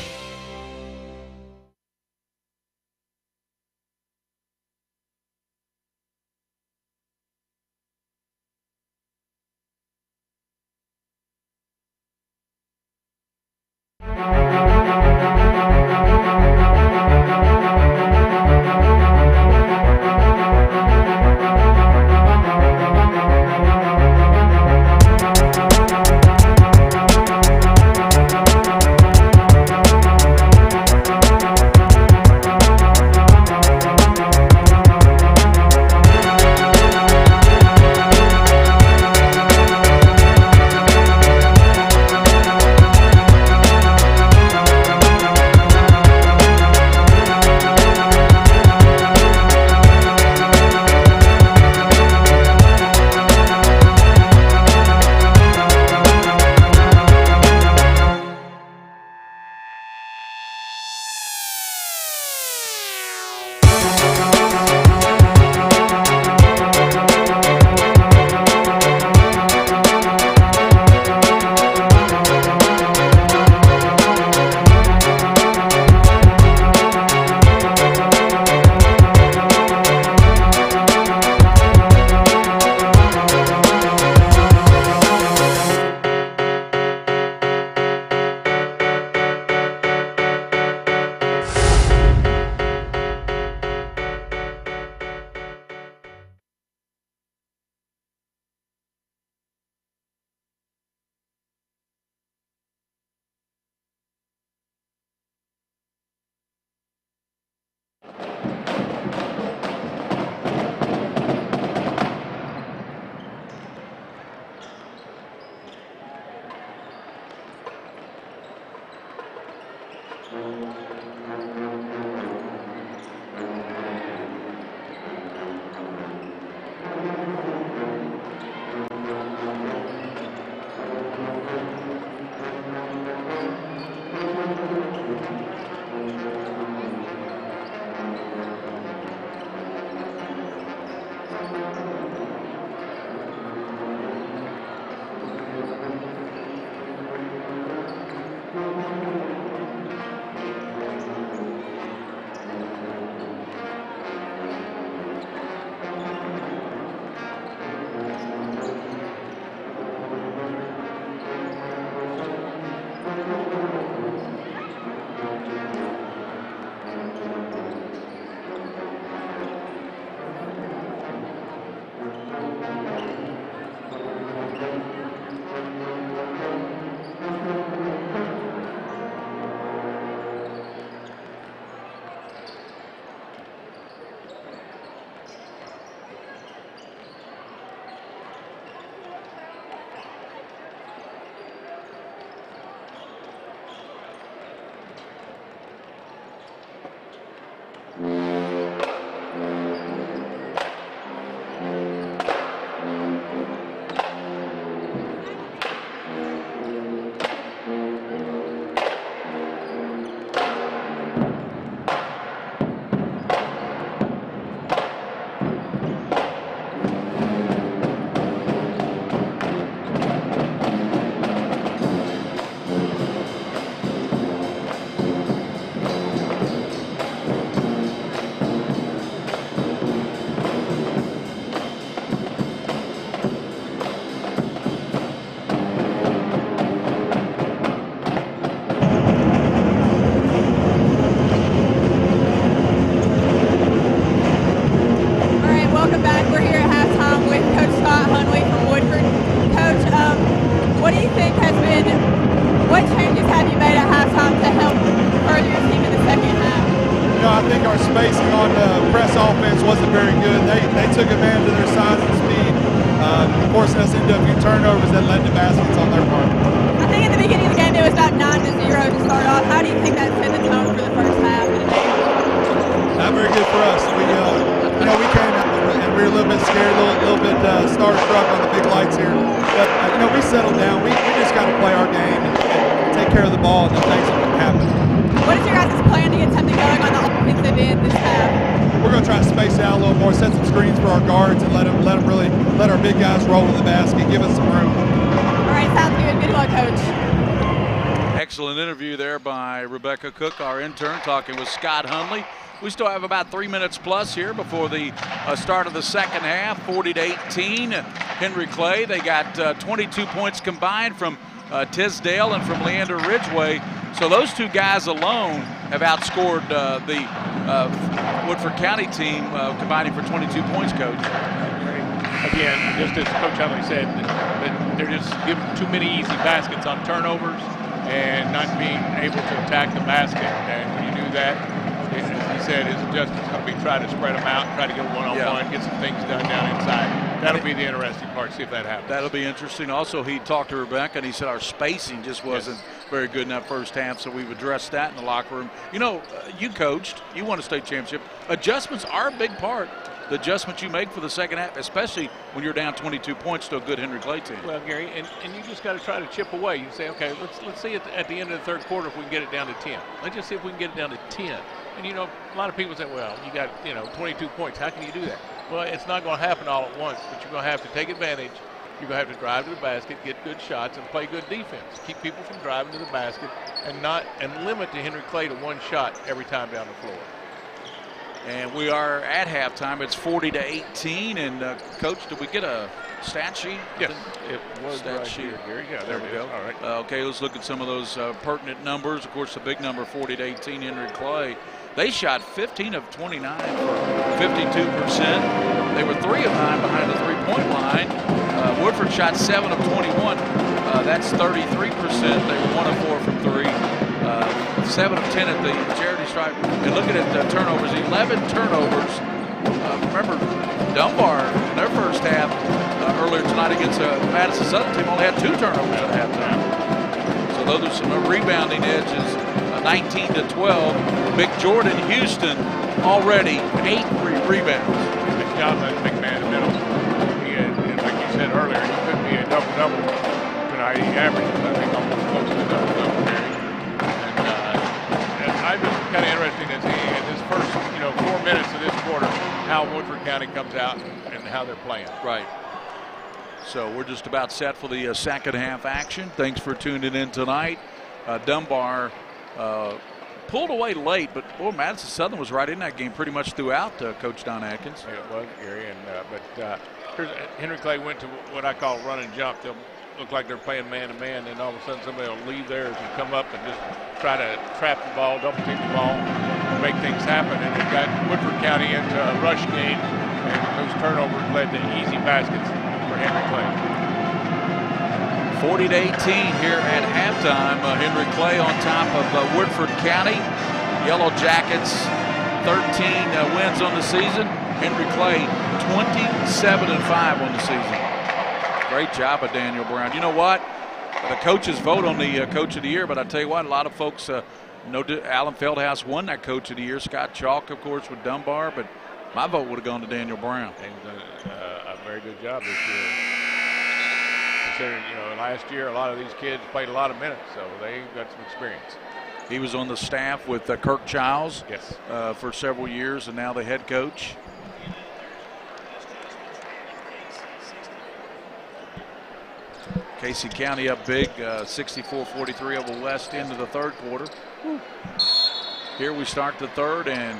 spacing on the press offense wasn't very good. They took advantage of their size and speed, forcing us into a few turnovers that led to baskets on their part. I think at the beginning of the game it was about 9-0 to start off. How do you think that set the tone for the first half? Not very good for us. We came out and we were a little bit scared, a little bit starstruck on the big lights here. But we settled down. We just got to play our game and take care of the ball, and then things will happen. What is your guys' plan to get something going on the offensive end this half? We're going to try to space it out a little more, set some screens for our guards, and let our big guys roll in the basket, give us some room. All right, sounds good. Good luck, Coach. Excellent interview there by Rebecca Cook, our intern, talking with Scott Hundley. We still have about 3 minutes plus here before the start of the second half. 40-18. Henry Clay, they got 22 points combined from Tisdale and from Leander Ridgway. So those two guys alone have outscored the Woodford County team, combining for 22 points, Coach. Again, just as Coach Hundley said, that they're just giving too many easy baskets on turnovers and not being able to attack the basket. And when you do that, as he said, his adjustment's going to be try to spread them out, try to get a one-on-one, get some things done down inside. That'll be the interesting part, see if that happens. That'll be interesting. Also, he talked to Rebecca, and he said our spacing just wasn't very good in that first half, so we've addressed that in the locker room. You know, you coached, you won a state championship. Adjustments are a big part. The adjustments you make for the second half, especially when you're down 22 points to a good Henry Clay team. Well, Gary, and you just got to try to chip away. You say, okay, let's see at the end of the third quarter if we can get it down to 10. Let's just see if we can get it down to 10. And, you know, a lot of people say, well, you got, 22 points. How can you do that? Well, it's not going to happen all at once, but you're going to have to take advantage. You're going to have to drive to the basket, get good shots, and play good defense. Keep people from driving to the basket and limit to Henry Clay to one shot every time down the floor. And we are at halftime. It's 40-18. And Coach, did we get a stat sheet? Yes, it was stat right sheet. Here, Gary. Yeah, there we go. All right. Okay, let's look at some of those pertinent numbers. Of course, the big number, 40-18, Henry Clay. They shot 15 of 29 for 52%. They were 3 of 9 behind the three-point line. Woodford shot 7 of 21. That's 33%. They were 1 of 4 from 3. 7 of 10 at the charity stripe. And looking at turnovers, 11 turnovers. Remember, Dunbar in their first half earlier tonight against Madison Southern team only had 2 turnovers at halftime. So those are some rebounding edges. 19-12. Big Jordan Houston already 8 rebounds. Good job by the big man in the middle. And like you said earlier, he could be a double-double tonight. He averages, I think, almost close to a double-double, Gary. I've been kind of interesting to see in this first, 4 minutes of this quarter how Woodford County comes out and how they're playing. Right. So we're just about set for the second half action. Thanks for tuning in tonight. Dunbar pulled away late, but boy, Madison Southern was right in that game pretty much throughout. Coach Don Atkins. Yeah, it was, Gary. But Henry Clay went to what I call run and jump. They'll look like they're playing man-to-man, and all of a sudden somebody will leave theirs and come up and just try to trap the ball, double team the ball, and make things happen. And it got Woodford County into a rush game, and those turnovers led to easy baskets for Henry Clay. 40-18 here at halftime. Henry Clay on top of Woodford County. Yellow Jackets 13 wins on the season. Henry Clay 27-5 on the season. Great job of Daniel Brown. You know what? The coaches vote on the Coach of the Year, but I tell you what, a lot of folks know Alan Feldhouse won that Coach of the Year. Scott Chalk, of course, with Dunbar, but my vote would have gone to Daniel Brown. And a very good job this year. Considering, last year a lot of these kids played a lot of minutes, so they got some experience. He was on the staff with Kirk Childs yes. For several years, and now the head coach. Casey County up big, 64-43 over West into the third quarter. Here we start the third, and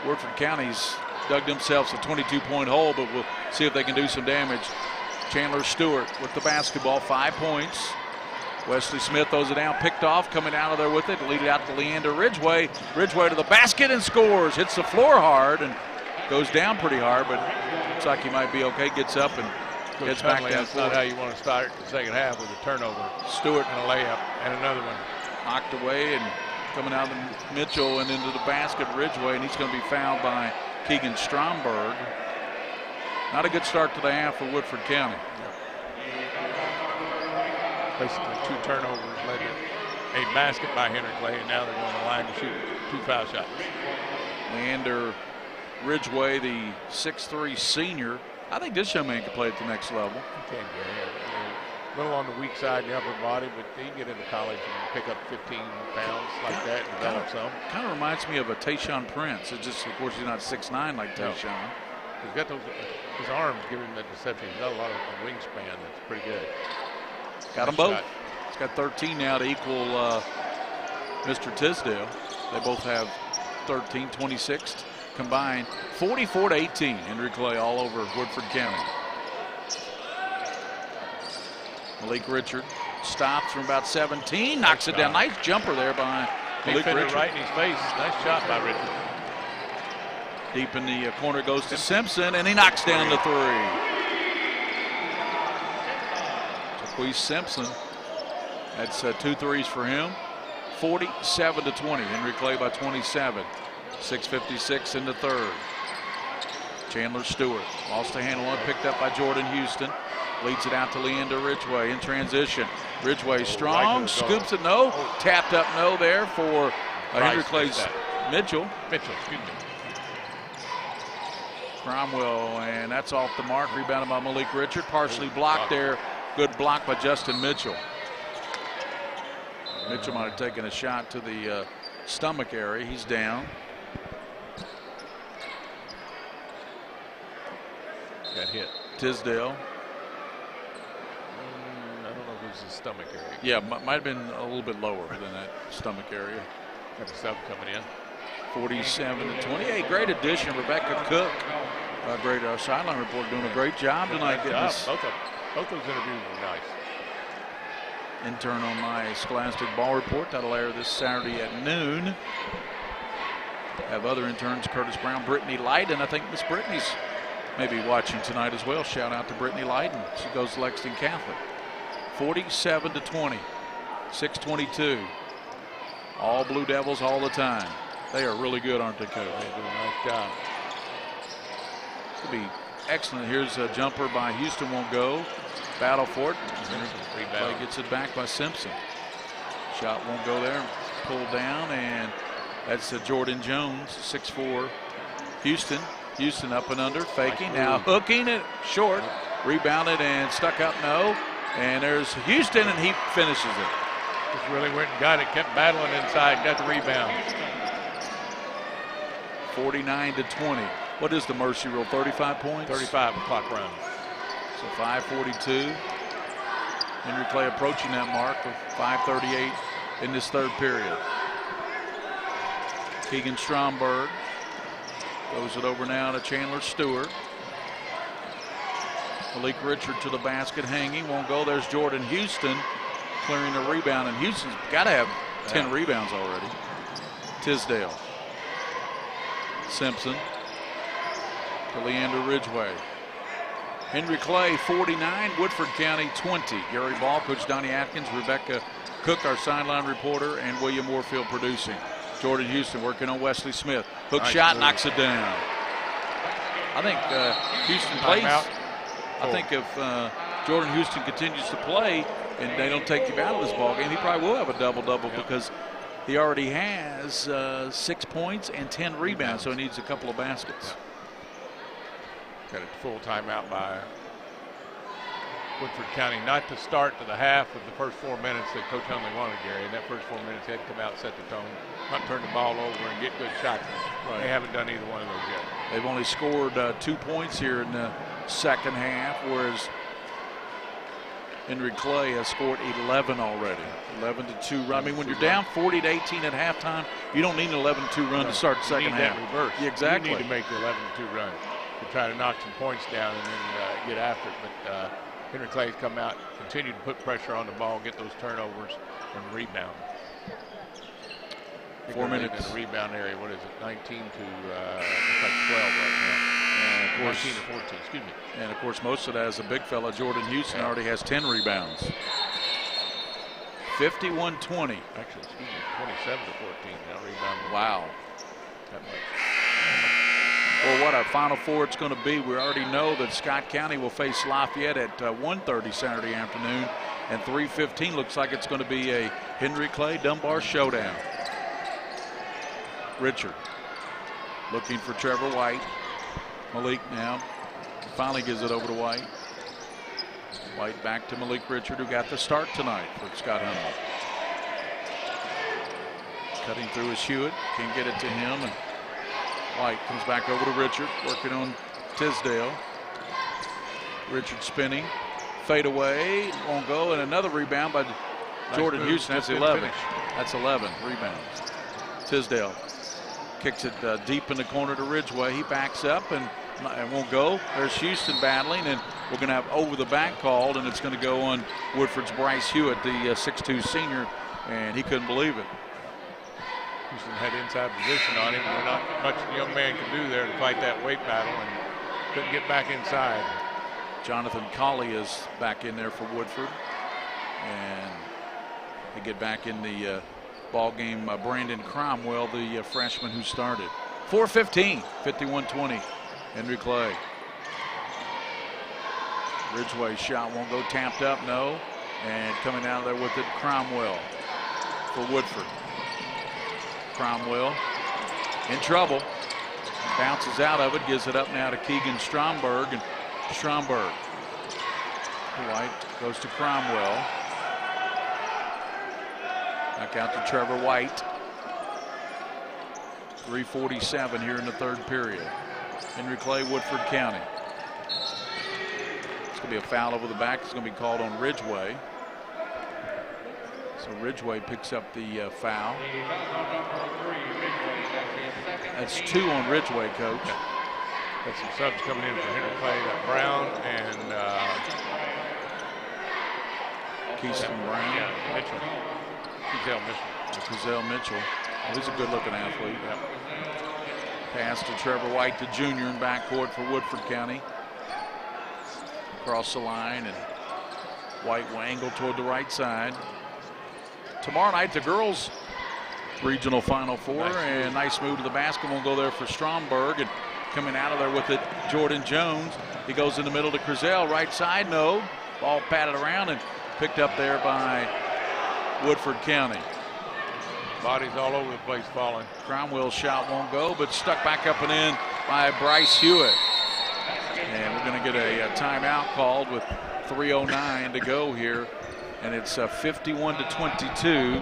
Woodford County's dug themselves a 22-point hole, but we'll see if they can do some damage. Chandler Stewart with the basketball, 5 points. Wesley Smith throws it down, picked off, coming out of there with it, lead it out to Leander Ridgway. Ridgway to the basket and scores. Hits the floor hard and goes down pretty hard, but looks like he might be okay. Gets up and gets back down. That's not how you want to start the second half with a turnover. Stewart and a layup and another one. Knocked away and coming out of Mitchell and into the basket, Ridgway, and he's going to be fouled by Keegan Stromberg. Not a good start to the half for Woodford County. Basically 2 turnovers led to a basket by Henry Clay, and now they're going to the line to shoot 2 foul shots. Leander Ridgway, the 6'3" senior. I think this young man can play at the next level. Okay, Gary. A little on the weak side in the upper body, but he can get into college and pick up 15 pounds like that and develop some. Kind of reminds me of a Tayshaun Prince. It's just, of course, he's not 6'9" like Tayshaun. No. He's got his arms giving him that deception. He's got a lot of wingspan that's pretty good. Got them both. He's got 13 now to equal Mr. Tisdale. They both have 13, 26 combined. 44-18. Henry Clay all over Woodford County. Malik Richard stops from about 17, knocks it down. Nice jumper there by Malik Richard. Right in his face. Nice shot by Richard. Deep in the corner goes to Simpson, and he knocks down the 3. Jaquise Simpson. That's 2 threes for him. 47-20. Henry Clay by 27. 6:56 in the third. Chandler Stewart lost a handle on, picked up by Jordan Houston. Leads it out to Leander Ridgway in transition. Ridgway strong, scoops it, no. Tapped up, no there for Henry Clay's Mitchell. Excuse me. Cromwell, and that's off the mark. Rebounded by Malik Richard. Partially blocked there. Good block by Justin Mitchell. Mitchell might have taken a shot to the stomach area. He's down. Got hit. Tisdale. I don't know if it was his stomach area. Yeah, might have been a little bit lower than that stomach area. Got a sub coming in. 47-28. Great addition, Rebecca Cook. Great sideline report, doing a great job tonight. Both those interviews were nice. Intern on my Scholastic Ball Report. That'll air this Saturday at noon. Have other interns, Curtis Brown, Brittany Lighton. I think Miss Brittany's maybe watching tonight as well. Shout out to Brittany Lighton. She goes to Lexington Catholic. 47-20. 6:22. All Blue Devils all the time. They are really good, aren't they, Coach? They do a nice job. Could be excellent. Here's a jumper by Houston, won't go. Battle for it. Clay gets it back by Simpson. Shot won't go there. Pulled down, and that's Jordan Jones, 6'4". Houston up and under, faking. Now hooking it short. Rebounded and stuck up, no. And there's Houston, and he finishes it. Just really went and got it, kept battling inside, got the rebound. 49-20. What is the mercy rule? 35 points? 35 clock run. So 5:42. Henry Clay approaching that mark with 5:38 in this third period. Keegan Stromberg throws it over now to Chandler Stewart. Malik Richard to the basket, hanging, won't go. There's Jordan Houston clearing the rebound, and Houston's got to have 10 rebounds already. Tisdale. Simpson to Leander Ridgway. Henry Clay 49, Woodford County 20. Gary Ball, Coach Donnie Atkins, Rebecca Cook, our sideline reporter, and William Warfield producing. Jordan Houston working on Wesley Smith. Hook shot, knocks it down. I think Houston plays. I think if Jordan Houston continues to play and they don't take him out of this ball game, he probably will have a double-double because he already has 6 points and 10 rebounds, so he needs a couple of baskets. Got a full timeout by Woodford County, not to start to the half of the first 4 minutes that Coach Hundley wanted, Gary. In that first 4 minutes, he had to come out, set the tone, not turn the ball over and get good shots. Right. They haven't done either one of those yet. They've only scored 2 points here in the second half, whereas Henry Clay has scored 11 already. 11-2 run. I mean, when you're down 40-18 at halftime, you don't need an 11-2 run to start the second half. That reverse. Yeah, exactly. You need to make the 11-2 run to try to knock some points down and then get after it. But Henry Clay's come out, continue to put pressure on the ball, get those turnovers, and rebound. 4 minutes. In the rebound area, what is it, 19 to it's like 12 right now. And of course, 19 to 14, excuse me. And of course, most of that is a big fella. Jordan Houston already has 10 rebounds. 51-20. Actually, excuse me, 27 to 14 now rebound. Wow. That much. Well, what our Final Four it's going to be, we already know that Scott County will face Lafayette at 1:30 Saturday afternoon, and 3:15 looks like it's going to be a Henry Clay Dunbar showdown. Richard looking for Trevor White. Malik now finally gives it over to White. White back to Malik Richard, who got the start tonight for Scott Huntley. Cutting through is Hewitt, can't get it to him, and White comes back over to Richard, working on Tisdale. Richard spinning, fade away, won't go, and another rebound by Jordan Houston. That's 11. That's 11 rebounds. Tisdale kicks it deep in the corner to Ridgeway. He backs up and won't go. There's Houston battling, and we're going to have over the back called, and it's going to go on Woodford's Bryce Hewitt, the 6'2 senior, and he couldn't believe it. Houston had inside position on him. There's not much the young man can do there to fight that weight battle, and couldn't get back inside. Jonathan Colley is back in there for Woodford, and they get back in the ball game. Brandon Cromwell, the freshman who started. 4:15, 51-20. Henry Clay. Ridgeway shot won't go, tapped up, no, and coming out of there with it, Cromwell for Woodford. Cromwell in trouble, bounces out of it, gives it up now to Keegan Stromberg, and Stromberg. White goes to Cromwell. Back out to Trevor White. 3:47 here in the third period. Henry Clay, Woodford County. It's going to be a foul over the back. It's going to be called on Ridgeway. So Ridgeway picks up the foul. That's 2 on Ridgeway, Coach. Got some subs coming in for Henry Clay. Got Brown and Keyston Brown. Yeah, Mitchell. Kezell Mitchell. Oh, he's a good-looking athlete. Yep. Pass to Trevor White, the junior, in backcourt for Woodford County. Across the line, and White will angle toward the right side. Tomorrow night, the girls' regional Final Four, and nice move to the basket. Won't go there for Stromberg, and coming out of there with it, Jordan Jones. He goes in the middle to Kezell, right side, no. Ball patted around and picked up there by Woodford County. Bodies all over the place falling. Cromwell's shot won't go, but stuck back up and in by Bryce Hewitt. And we're going to get a timeout called with 3:09 to go here. And it's 51-22.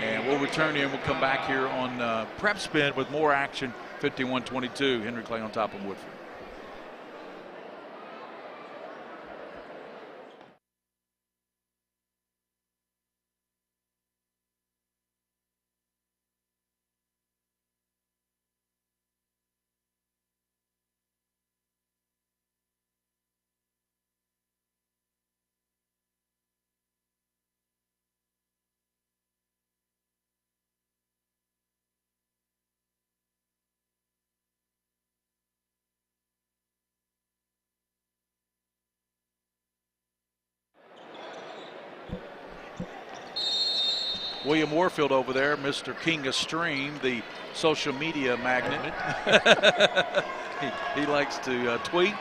And we'll return in. We'll come back here on PrepSpin with more action. 51-22. Henry Clay on top of Woodford. William Warfield over there, Mr. King of Stream, the social media magnet. he likes to tweet.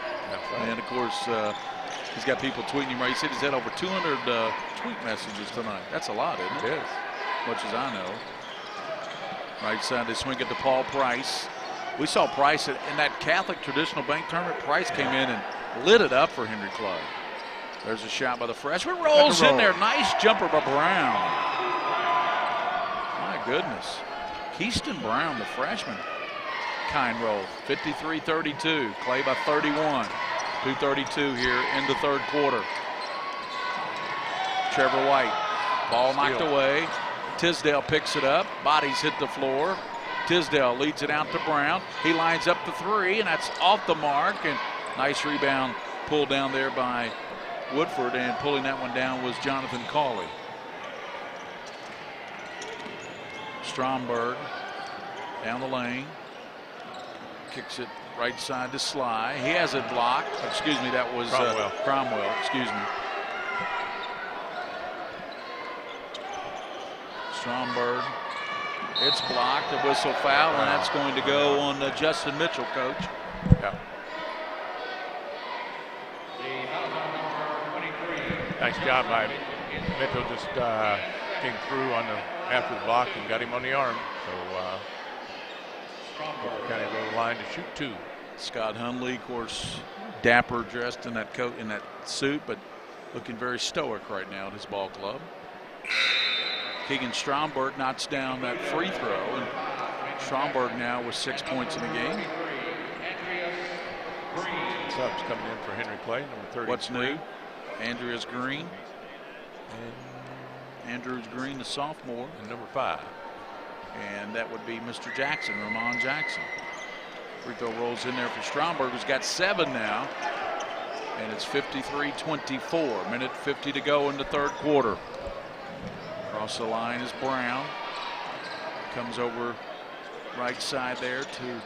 And of course, he's got people tweeting him. Right, he said he's had over 200 tweet messages tonight. That's a lot, isn't it? It is. As much as I know. Right side, they swing it to Paul Price. We saw Price in that Catholic Traditional Bank Tournament. Price came in and lit it up for Henry Clay. There's a shot by the freshman. Rolls in there. Nice jumper by Brown. My goodness. Keyston Brown, the freshman. Kind roll. 53-32. Clay by 31. 2:32 here in the third quarter. Trevor White. Ball knocked away. Tisdale picks it up. Bodies hit the floor. Tisdale leads it out to Brown. He lines up the three, and that's off the mark. And nice rebound pulled down there by Woodford, and pulling that one down was Jonathan Colley. Stromberg down the lane. Kicks it right side to Sly. He has it blocked. Excuse me, that was Cromwell. Excuse me. Stromberg. It's blocked. A whistle foul, and that's going to go on Justin Mitchell, Coach. Yeah. Nice job by Mitchell. Just came through on after the block and got him on the arm. So kind of go the line to shoot two. Scott Hundley, of course, dapper, dressed in that coat, in that suit, but looking very stoic right now at his ball club. Keegan Stromberg knocks down that free throw, and Stromberg now with 6 points in the game. Subs coming in for Henry Clay, number 33. What's new? Andreas Green. Andrews Green, the sophomore. And number 5. And that would be Mr. Jackson, Ramon Jackson. Free throw rolls in there for Stromberg, who's got 7 now. And it's 53-24. Minute 50 to go in the third quarter. Across the line is Brown. Comes over right side there to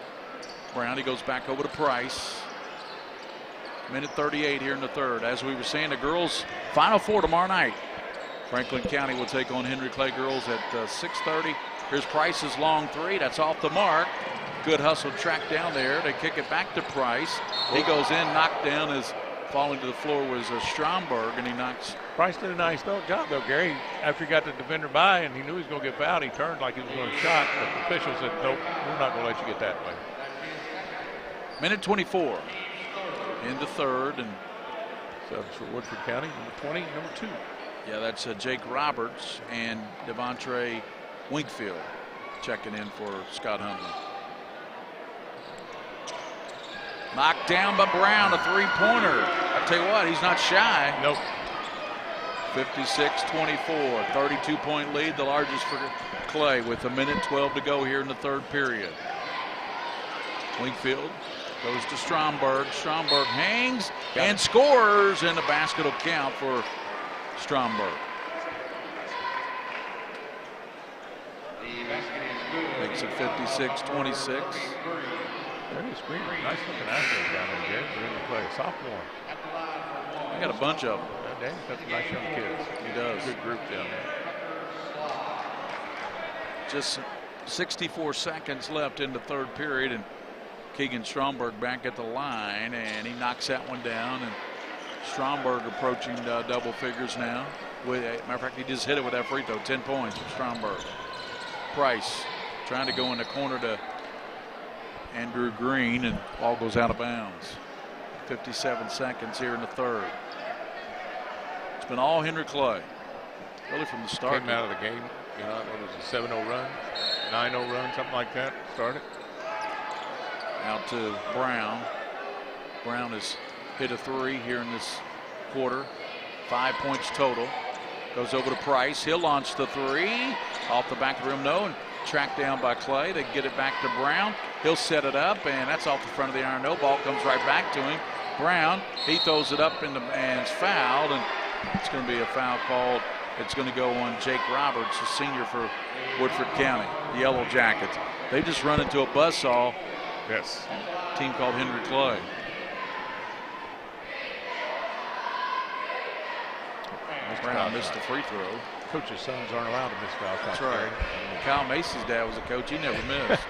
Brown. He goes back over to Price. Minute 38 here in the third. As we were saying, the girls' Final Four tomorrow night. Franklin County will take on Henry Clay girls at 6:30. Here's Price's long three. That's off the mark. Good hustle track down there. They kick it back to Price. He goes in, knocked down as falling to the floor was Stromberg, and he knocks. Price did a nice job though, Gary. After he got the defender by and he knew he was going to get fouled, he turned like he was going to shot. But the official said, nope, we're not going to let you get that way. Minute 24 in the third, and subs for Woodford County, number 20, number 2. Yeah, that's Jake Roberts and Devontre Winkfield checking in for Scott Hundley. Knocked down by Brown, a three-pointer. I tell you what, he's not shy. Nope. 56-24, 32-point lead, the largest for Clay with a minute 12 to go here in the third period. Winkfield goes to Stromberg. Stromberg hangs and scores, and the basket will count for Stromberg. Makes it 56-26. There's Greer. Nice looking athlete down there, Jerry. We're going to play a sophomore. I got a bunch of them. Yeah, Dan's got some nice young kids. He does. Good group down there. Just 64 seconds left in the third period, and Keegan Stromberg back at the line, and he knocks that one down. And Stromberg approaching double figures now. Matter of fact, he just hit it with that free throw. 10 points from Stromberg. Price trying to go in the corner to Andrew Green, and ball goes out of bounds. 57 seconds here in the third. It's been all Henry Clay, really from the start. Came out of the game, you know, it was a 7-0 run, 9-0 run, something like that. Started. Out to Brown. Brown has hit a three here in this quarter. 5 points total. Goes over to Price. He'll launch the three. Off the back of the rim, no, and tracked down by Clay. They get it back to Brown. He'll set it up, and that's off the front of the iron. No, ball comes right back to him. Brown, he throws it up and it's fouled, and it's going to be a foul called. It's going to go on Jake Roberts, a senior for Woodford County, the Yellow Jackets. They just run into a buzzsaw. Yes. Team called Henry Clay. Brown missed the free throw. Coach's sons aren't allowed to miss foul shots. That's right. Kyle Macy's dad was a coach. He never missed.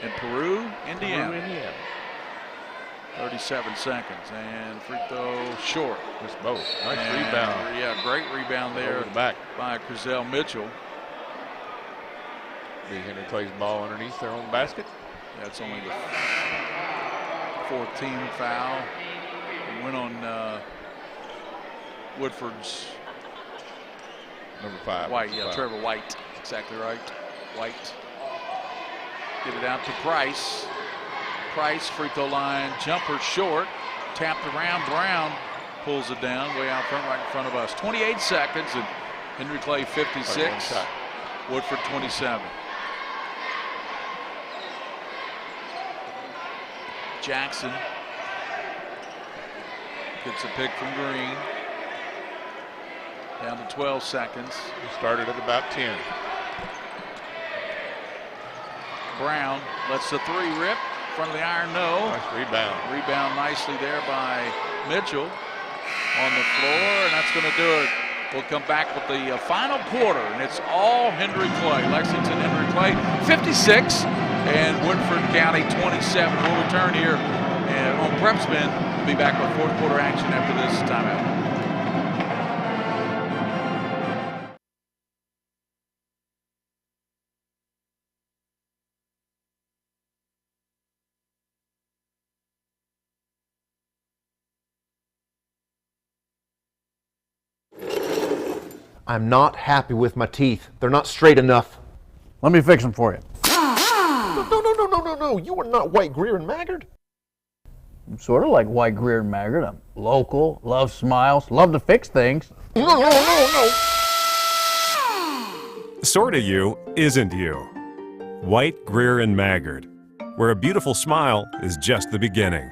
In Peru, Indiana. 37 seconds, and free throw short. Missed both. Nice rebound. Yeah, great rebound there back by Crizelle Mitchell. Be Henry Clay's ball underneath their own basket. That's only the fourth team foul. It went on Woodford's number 5. White, yeah, Trevor White. Exactly right. White. Get it out to Price. Price, free throw line, jumper short, tapped around. Brown pulls it down way out front, right in front of us. 28 seconds, and Henry Clay 56, Woodford 27. Jackson gets a pick from Green. Down to 12 seconds. He started at about 10. Brown lets the three rip. Front of the iron, no. Nice rebound. Rebound nicely there by Mitchell on the floor, and that's going to do it. We'll come back with the final quarter, and it's all Henry Clay. Lexington Henry Clay 56 and Woodford County 27. We'll return here on PrepSpin. We'll be back with fourth quarter action after this timeout. I'm not happy with my teeth. They're not straight enough. Let me fix them for you. No. You are not White, Greer, and Maggard. I'm sort of like White, Greer, and Maggard. I'm local, love smiles, love to fix things. No. Sorta you isn't you. White, Greer, and Maggard, where a beautiful smile is just the beginning.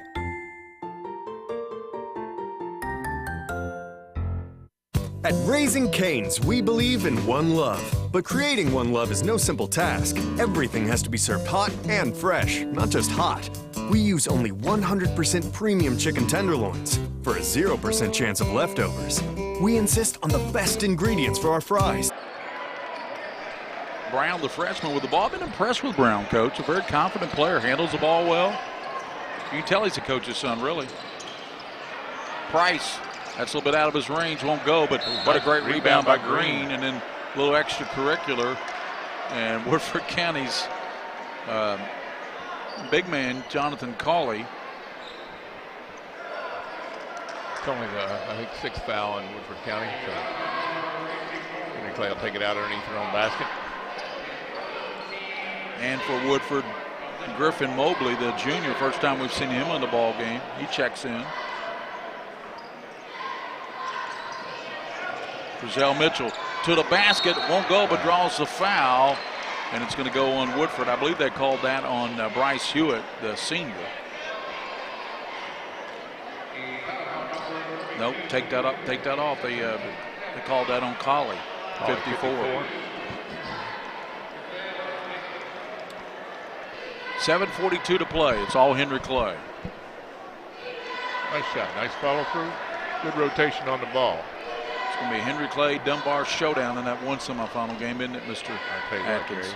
At Raising Cane's, we believe in one love. But creating one love is no simple task. Everything has to be served hot and fresh, not just hot. We use only 100% premium chicken tenderloins for a 0% chance of leftovers. We insist on the best ingredients for our fries. Brown, the freshman, with the ball. I've been impressed with Brown, Coach. A very confident player, handles the ball well. You can tell he's a coach's son, really. Price, that's a little bit out of his range, won't go, but what a great rebound by Green, and then a little extracurricular. And Woodford County's big man, Jonathan Cawley. It's only the, I think, 6th foul in Woodford County. So Henry Clay will take it out underneath their own basket. And for Woodford, Griffin Mobley, the junior, first time we've seen him in the ball game. He checks in. Frizzell Mitchell to the basket, won't go, but draws the foul, and it's going to go on Woodford. I believe they called that on Bryce Hewitt, the senior. Nope, take that off. They called that on Colley. 54. 7:42 to play. It's all Henry Clay. Nice shot, nice follow through. Good rotation on the ball. It's going to be a Henry Clay Dunbar showdown in that one semifinal game, isn't it, Mr. Atkins?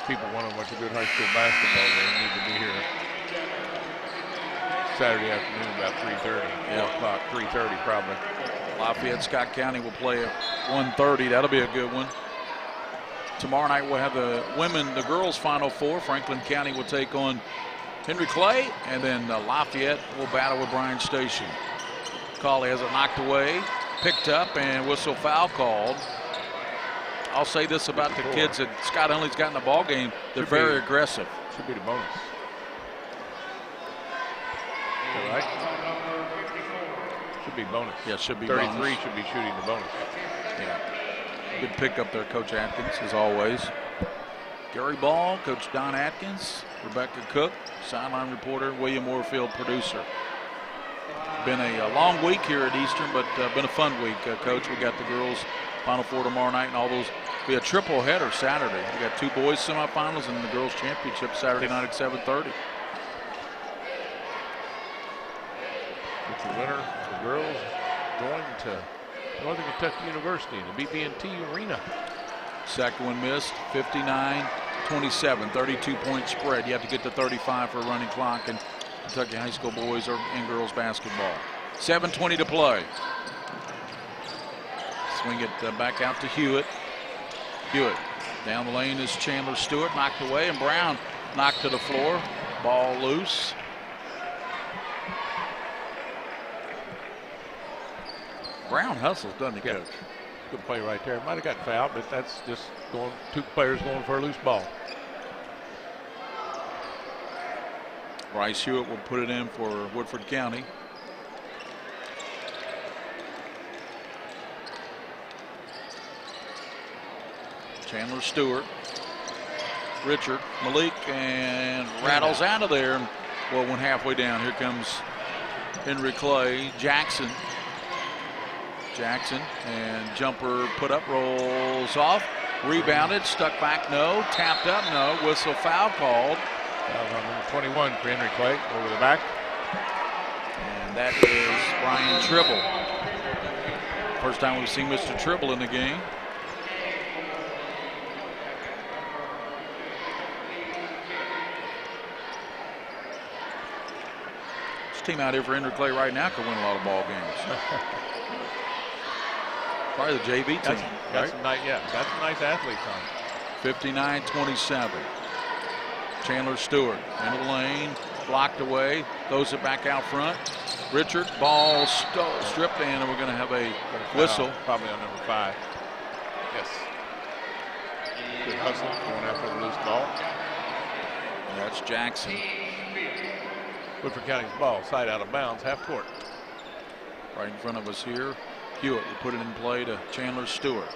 People want to watch a good high school basketball game need to be here Saturday afternoon about 3:30. 4 o'clock, 3:30 probably. Lafayette Scott County will play at 1:30. That'll be a good one. Tomorrow night we'll have the girls Final Four. Franklin County will take on Henry Clay, and then Lafayette will battle with Bryan Station. Cawley has it knocked away, picked up, and whistle foul called. I'll say this about the kids that Scott Hunley's got in the ball game. They're very aggressive. Should be the bonus. All right. Should be bonus. Yeah, should be 33 bonus. should be shooting the bonus. Yeah. Good pickup there, Coach Atkins, as always. Gary Ball, Coach Don Atkins, Rebecca Cook, sideline reporter, William Warfield, producer. Been a long week here at Eastern, but been a fun week, Coach. We got the girls Final Four tomorrow night, and all those. Be a triple header Saturday. We got 2 boys semifinals and the girls championship Saturday night at 7:30. It's the winner, the girls going to Northern Kentucky University in the BB&T Arena. Second one missed, 59-27, 32-point spread. You have to get to 35 for a running clock in Kentucky high school boys and girls basketball. 7:20 to play. Swing it back out to Hewitt. Hewitt down the lane is Chandler Stewart, knocked away, and Brown knocked to the floor. Ball loose. Brown hustles, doesn't he, Coach? Good play right there. Might have got fouled, but that's just going 2 players going for a loose ball. Bryce Hewitt will put it in for Woodford County. Chandler Stewart, Richard, Malik, and rattles out of there. Well, went halfway down. Here comes Henry Clay. Jackson, and jumper put up, rolls off, rebounded, stuck back, no, tapped up, no, whistle foul called. Number 21 for Henry Clay, over the back. And that is Brian Tribble. First time we've seen Mr. Tribble in the game. This team out here for Henry Clay right now could win a lot of ball games. Probably the JV team. That's a nice athlete on it. 59-27. Chandler Stewart into the lane, blocked away, throws it back out front. Richard, ball stripped, and we're going to have a whistle. Probably on number 5. Yes. Good hustle, going after the loose ball. That's Jackson. Woodford County's ball, side out of bounds, half court. Right in front of us here. Hewitt will put it in play to Chandler Stewart.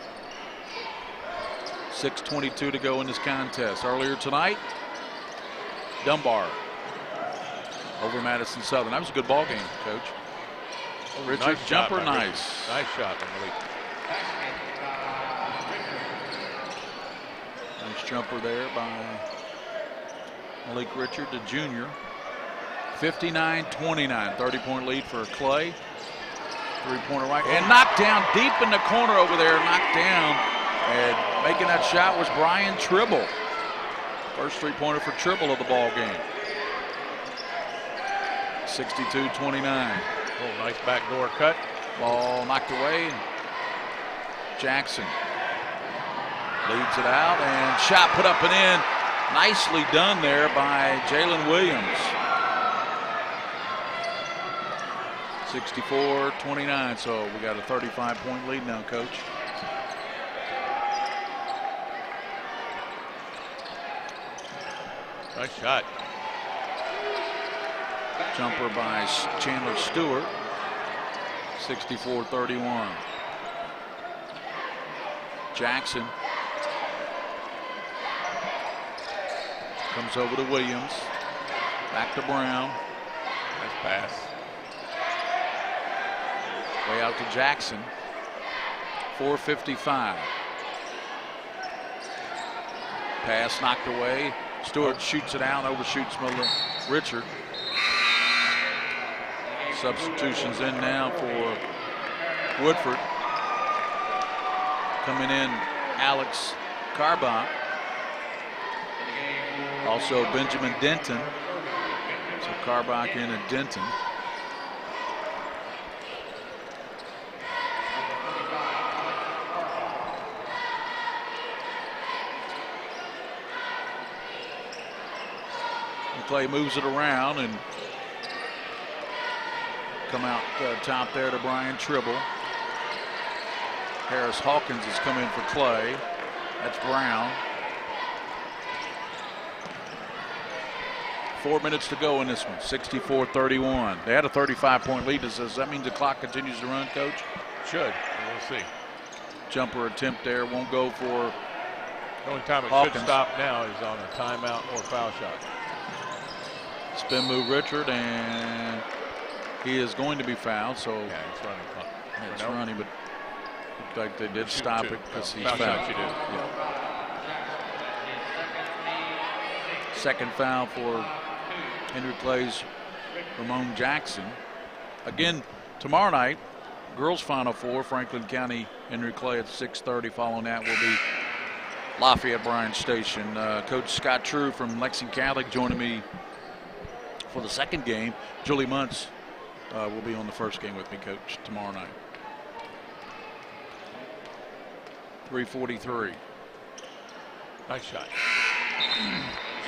6:22 to go in this contest. Earlier tonight, Dunbar over Madison Southern. That was a good ball game, Coach. Richard, nice jumper, shot nice. Nice shot by Malik. Nice jumper there by Malik Richard, the junior. 59-29, 30-point lead for Clay. Three-pointer right, and knocked down deep in the corner over there, knocked down. And making that shot was Brian Tribble. First three-pointer for Tribble of the ball game. 62-29. Oh, nice backdoor cut. Ball knocked away. Jackson leads it out, and shot put up and in. Nicely done there by Jalen Williams. 64-29, so we got a 35-point lead now, Coach. Nice shot. Jumper by Chandler Stewart. 64-31. Jackson comes over to Williams. Back to Brown. Nice pass. Way out to Jackson. 4:55. Pass knocked away. Stewart shoots it out, overshoots Richard. Substitutions in now for Woodford. Coming in, Alex Carbach. Also Benjamin Denton. So Carbach in and Denton. Clay moves it around and come out top there to Brian Tribble. Harris Hawkins has come in for Clay. That's Brown. 4 minutes to go in this one. 64-31. They had a 35-point lead. Does that mean the clock continues to run, Coach? Should. We'll see. Jumper attempt there won't go for the only time it Hawkins. Should stop now is on a timeout or foul shot. Spin move Richard, and he is going to be fouled. So yeah, it's running. Yeah, it's running, but looked like they did stop it because he's foul. fouled. You do. Yeah. Second foul for Henry Clay's Ramon Jackson. Again, tomorrow night, girls Final Four, Franklin County, Henry Clay at 6:30. Following that will be Lafayette Bryan Station. Coach Scott True from Lexington Catholic joining me for the second game. Julie Muntz will be on the first game with me, Coach, tomorrow night. 3:43. Nice shot.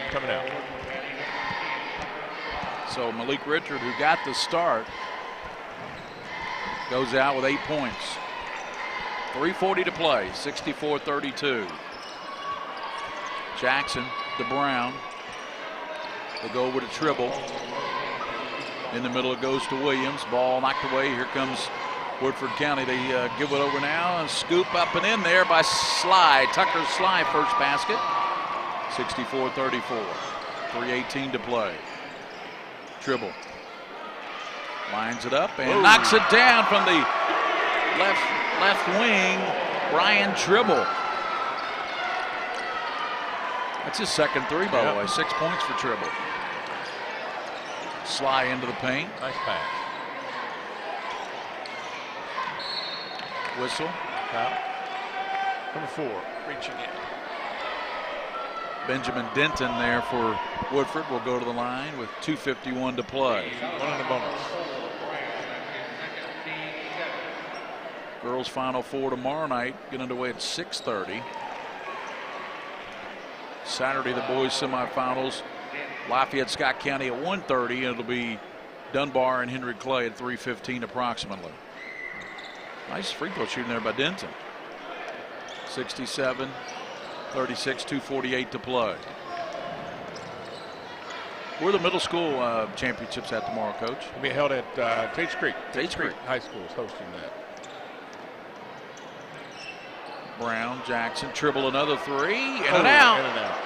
Coming out. So Malik Richard, who got the start, goes out with 8 points. 3:40 to play, 64-32. Jackson to Brown. They go over to Tribble. In the middle, it goes to Williams. Ball knocked away. Here comes Woodford County. They give it over now and scoop up and in there by Sly. Tucker Sly, first basket. 64-34. 3:18 to play. Tribble lines it up and knocks it down from the left wing. Brian Tribble. That's his second three, by the way. 6 points for Tribble. Sly into the paint. Nice pass. Whistle. Foul. Number 4, reaching in. Benjamin Denton there for Woodford will go to the line with 2:51 to play. One in the bonus. Girls Final Four tomorrow night. Get underway at 6:30. Saturday, the boys semifinals. Lafayette Scott County at 1:30. It'll be Dunbar and Henry Clay at 3:15 approximately. Nice free throw shooting there by Denton. 67-36, 2:48 to play. Where are the middle school championships at tomorrow, Coach? It'll be held at Tates Creek. Tates Creek High School is hosting that. Brown, Jackson, dribble another three, in and out. In and out.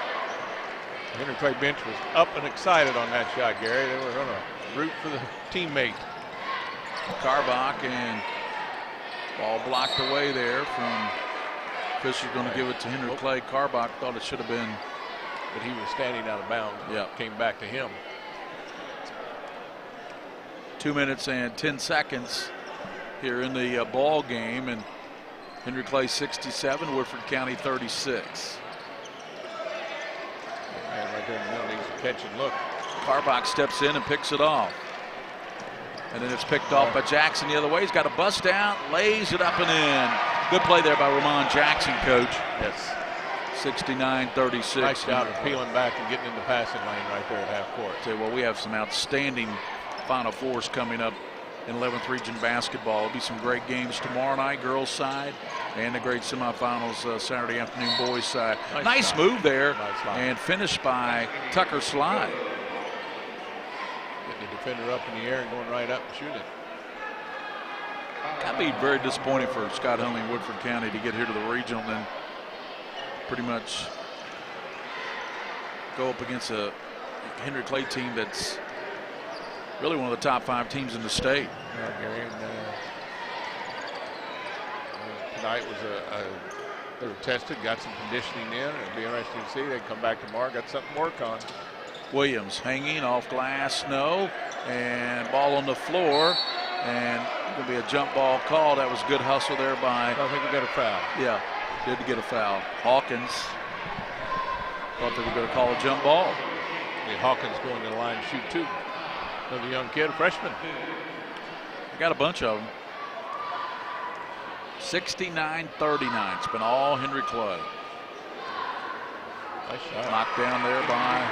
The Henry Clay bench was up and excited on that shot, Gary. They were going to root for the teammate. Carbach, and ball blocked away there from Fisher's going to give it to Henry Clay. Carbach thought it should have been. But he was standing out of bounds. Yeah. Came back to him. 2 minutes and 10 seconds here in the ball game, and Henry Clay 67, Woodford County 36. And right there in the middle needs to catch and look. Carbach steps in and picks it off. And then it's picked off by Jackson the other way. He's got a bust out, lays it up and in. Good play there by Ramon Jackson, Coach. Yes. 69-36. Nice job of peeling back and getting in the passing lane right there at half court. Tell you what, we have some outstanding Final Fours coming up in 11th Region basketball. There'll be some great games tomorrow night, girls side, and the great semifinals Saturday afternoon, boys side. Nice move there, and finished by Tucker Slide. Getting the defender up in the air and going right up and shooting. That'd be very disappointing for Scott Hunley and Woodford County to get here to the regional and then pretty much go up against a Henry Clay team that's really one of the top 5 teams in the state. Gary, tonight was they were tested, got some conditioning in. It'll be interesting to see. They come back tomorrow, got something to work on. Williams hanging off glass, no, and ball on the floor, and going to be a jump ball call. That was good hustle there by. I think we got a foul. Yeah, did get a foul. Hawkins thought they were going to call a jump ball. Hawkins going to the line to shoot 2. Another young kid, a freshman. I got a bunch of them. 69-39. It's been all Henry Clay. Nice shot. Knocked down there by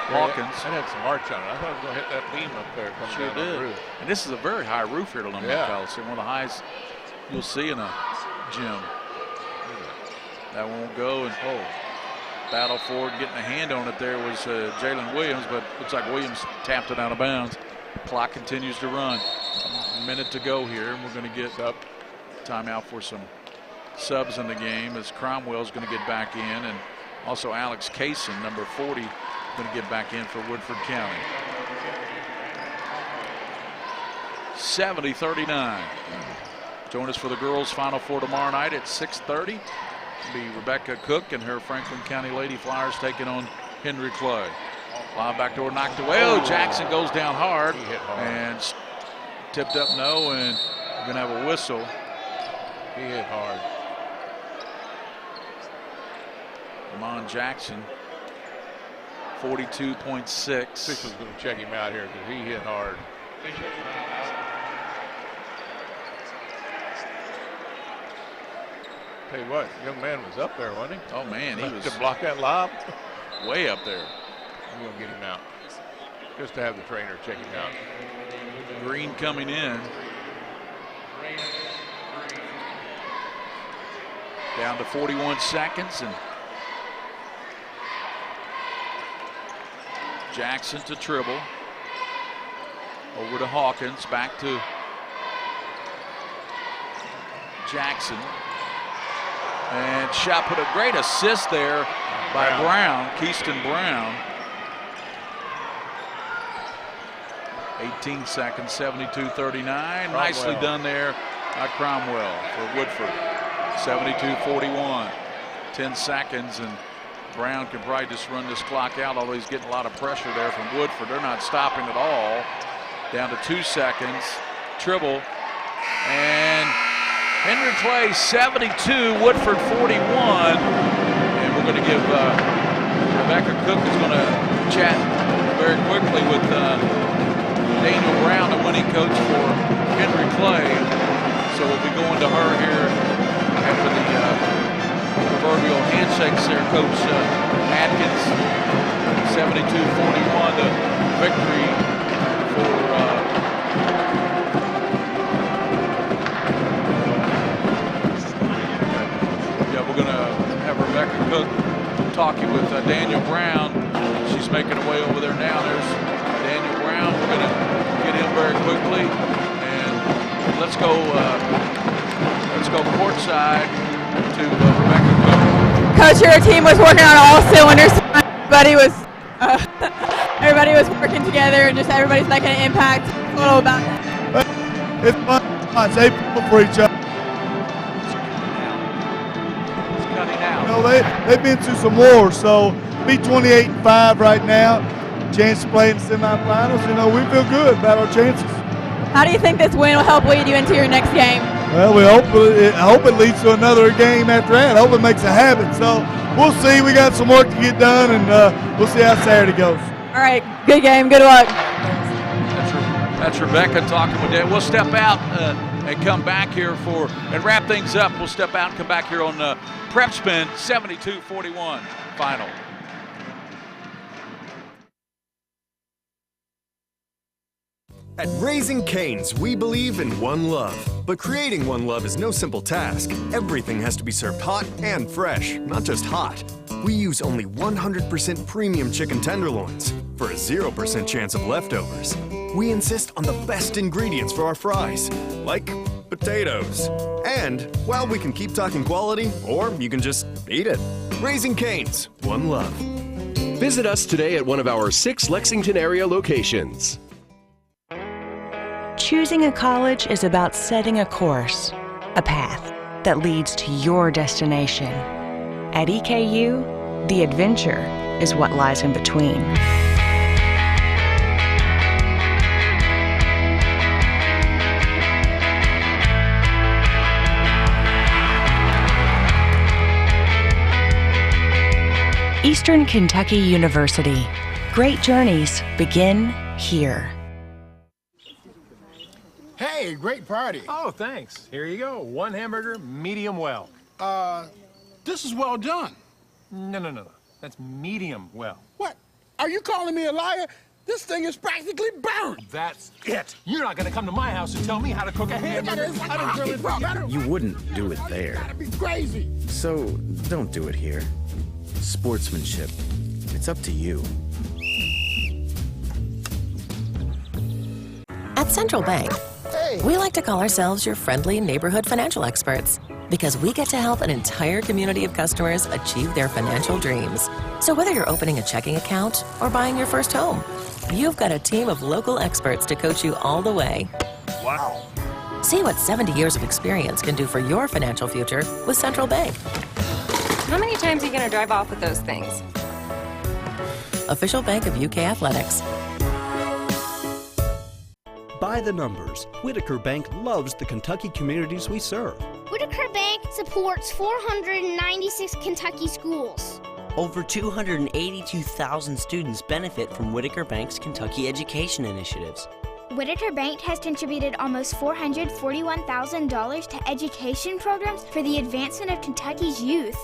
Hawkins. That had some arch on it. I thought it was going to hit that beam up there. Sure did. The roof. And this is a very high roof here at Olympic Coliseum. One of the highest you'll see in a gym. That won't go. And battle for it, getting a hand on it there was Jalen Williams, but looks like Williams tapped it out of bounds. Clock continues to run. A minute to go here, and we're going to get up timeout for some subs in the game as Cromwell's going to get back in, and also Alex Kaysen, number 40, going to get back in for Woodford County. 70-39. Join us for the girls' Final Four tomorrow night at 6:30. Be Rebecca Cook and her Franklin County Lady Flyers taking on Henry Clay. Lob backdoor knocked away. Oh, Jackson goes down hard, and tipped up no, and we're going to have a whistle. He hit hard. Ramon Jackson, 42.6. Official's going to check him out here because he hit hard. Tell you what, young man was up there, wasn't he? Oh man, he was to block that lob. Way up there. I'm going to get him out. Just to have the trainer check him out. Green coming in. Down to 41 seconds, and Jackson to dribble. Over to Hawkins, back to Jackson. And shot, put a great assist there by Brown, Keyston Brown. 18 seconds, 72-39. Nicely done there by Cromwell for Woodford. 72-41. 10 seconds, and Brown can probably just run this clock out, although he's getting a lot of pressure there from Woodford. They're not stopping at all. Down to 2 seconds. Dribble. And Henry Clay 72, Woodford 41. And we're going to give Rebecca Cook is going to chat very quickly with Daniel Brown, the winning coach for Henry Clay. So we'll be going to her here after the proverbial handshakes there. Coach Atkins, 72-41, the victory Cook talking with Daniel Brown. She's making her way over there now. There's Daniel Brown. We're going to get him very quickly. And let's go courtside to Rebecca Cook. Coach, your team was working on all cylinders. Everybody was working together, and just everybody's making an impact. A little about that. It's fun. They pull for each other. You know, they've been through some wars, so be 28-5 right now. Chance to play in the semifinals. You know, we feel good about our chances. How do you think this win will help lead you into your next game? Well, I hope it leads to another game after that. I hope it makes a habit. So we'll see. We got some work to get done, and we'll see how Saturday goes. All right, good game. Good luck. That's Rebecca talking with Dan. We'll step out and come back here and wrap things up. We'll step out and come back here on PrepSpin 72-41 final. At Raising Cane's, we believe in one love. But creating one love is no simple task. Everything has to be served hot and fresh, not just hot. We use only 100% premium chicken tenderloins for a 0% chance of leftovers. We insist on the best ingredients for our fries, like potatoes. And, well, we can keep talking quality, or you can just eat it. Raising Cane's, one love. Visit us today at one of our 6 Lexington area locations. Choosing a college is about setting a course, a path that leads to your destination. At EKU, the adventure is what lies in between. Eastern Kentucky University. Great journeys begin here. Hey, great party. Oh, thanks. Here you go. 1 hamburger, medium well. This is well done. No. That's medium well. What? Are you calling me a liar? This thing is practically burned. That's it. You're not gonna come to my house and tell me how to cook a hamburger. You wouldn't do it there. That'd be crazy. So don't do it here. Sportsmanship. It's up to you. At Central Bank, we like to call ourselves your friendly neighborhood financial experts because we get to help an entire community of customers achieve their financial dreams. So whether you're opening a checking account or buying your first home, you've got a team of local experts to coach you all the way. Wow. See what 70 years of experience can do for your financial future with Central Bank. How many times are you going to drive off with those things? Official bank of UK Athletics. By the numbers, Whitaker Bank loves the Kentucky communities we serve. Whitaker Bank supports 496 Kentucky schools. Over 282,000 students benefit from Whitaker Bank's Kentucky education initiatives. Whitaker Bank has contributed almost $441,000 to education programs for the advancement of Kentucky's youth.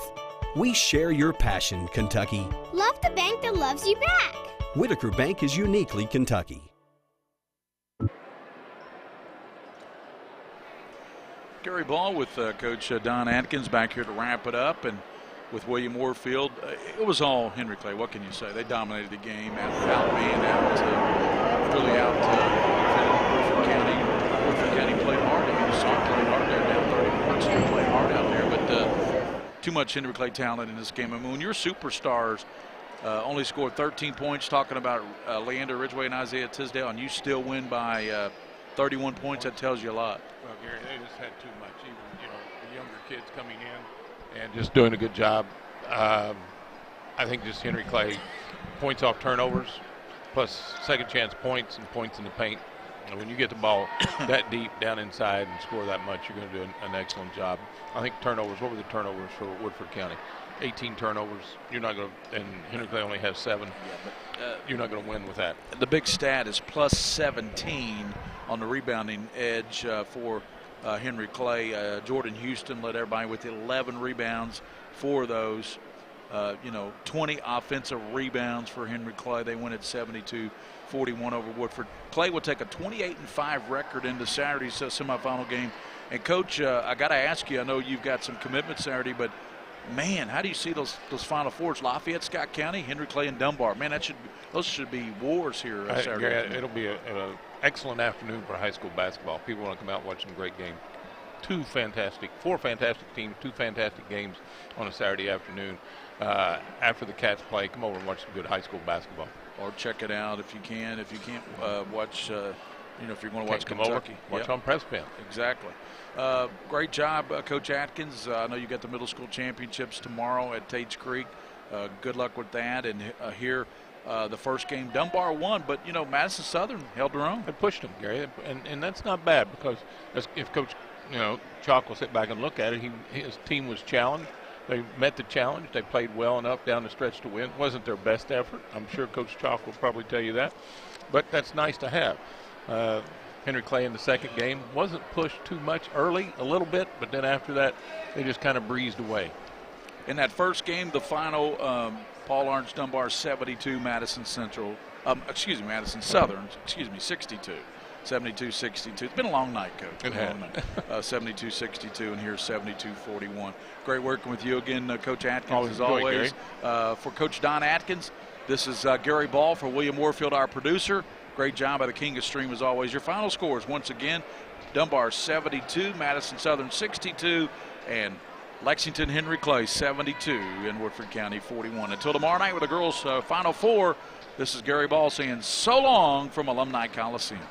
We share your passion, Kentucky. Love the bank that loves you back. Whitaker Bank is uniquely Kentucky. Gary Ball with Coach Don Atkins back here to wrap it up, and with William Warfield, it was all Henry Clay. What can you say? They dominated the game out being out Woodford County. Woodford County played hard. You saw them play hard. They're down 30 points. They played hard out there, but too much Henry Clay talent in this game. I mean, when your superstars only scored 13 points, talking about Leander Ridgway and Isaiah Tisdale, and you still win by 31 points, that tells you a lot. Well, Gary, they just had too much. Even, the younger kids coming in and just doing a good job. I think just Henry Clay, points off turnovers, plus second chance points and points in the paint. And when you get the ball that deep down inside and score that much, you're going to do an excellent job. I think turnovers, what were the turnovers for Woodford County? 18 turnovers. You're not going to, and Henry Clay only has 7. Yeah, but you're not going to win with that. The big stat is plus 17 on the rebounding edge for Henry Clay. Jordan Houston led everybody with 11 rebounds for those. 20 offensive rebounds for Henry Clay. They win at 72-41 over Woodford. Clay will take a 28-5 record into Saturday's semifinal game. And Coach, I got to ask you, I know you've got some commitment Saturday, but man, how do you see those Final Fours? Lafayette, Scott County, Henry Clay, and Dunbar. Man, those should be wars here Saturday afternoon. It'll be an excellent afternoon for high school basketball. People want to come out and watch some great games. Four fantastic teams, 2 fantastic games on a Saturday afternoon. After the Cats play, come over and watch some good high school basketball. Or check it out if you can. If you can't watch, if you're going to watch come Kentucky. Over, watch on PrepSpin. Exactly. Great job, Coach Atkins. I know you got the middle school championships tomorrow at Tate's Creek. Good luck with that. And here, the first game, Dunbar won, but, Madison Southern held their own. They pushed them, Gary, and that's not bad because if Coach Chalk will sit back and look at it, his team was challenged. They met the challenge. They played well enough down the stretch to win. Wasn't their best effort. I'm sure Coach Chalk will probably tell you that. But that's nice to have. Henry Clay in the second game wasn't pushed too much early, a little bit, but then after that, they just kind of breezed away. In that first game, the final, Paul Lawrence Dunbar 72, Madison Southern, 62. 72-62. It's been a long night, Coach. It has. 72-62, and here's 72-41. Great working with you again, Coach Atkins, as enjoyed, always. For Coach Don Atkins, this is Gary Ball for William Warfield, our producer. Great job by the King of Stream, as always. Your final scores, once again, Dunbar 72, Madison Southern 62, and Lexington Henry Clay 72, in Woodford County 41. Until tomorrow night with the girls' Final Four, this is Gary Ball saying so long from Alumni Coliseum.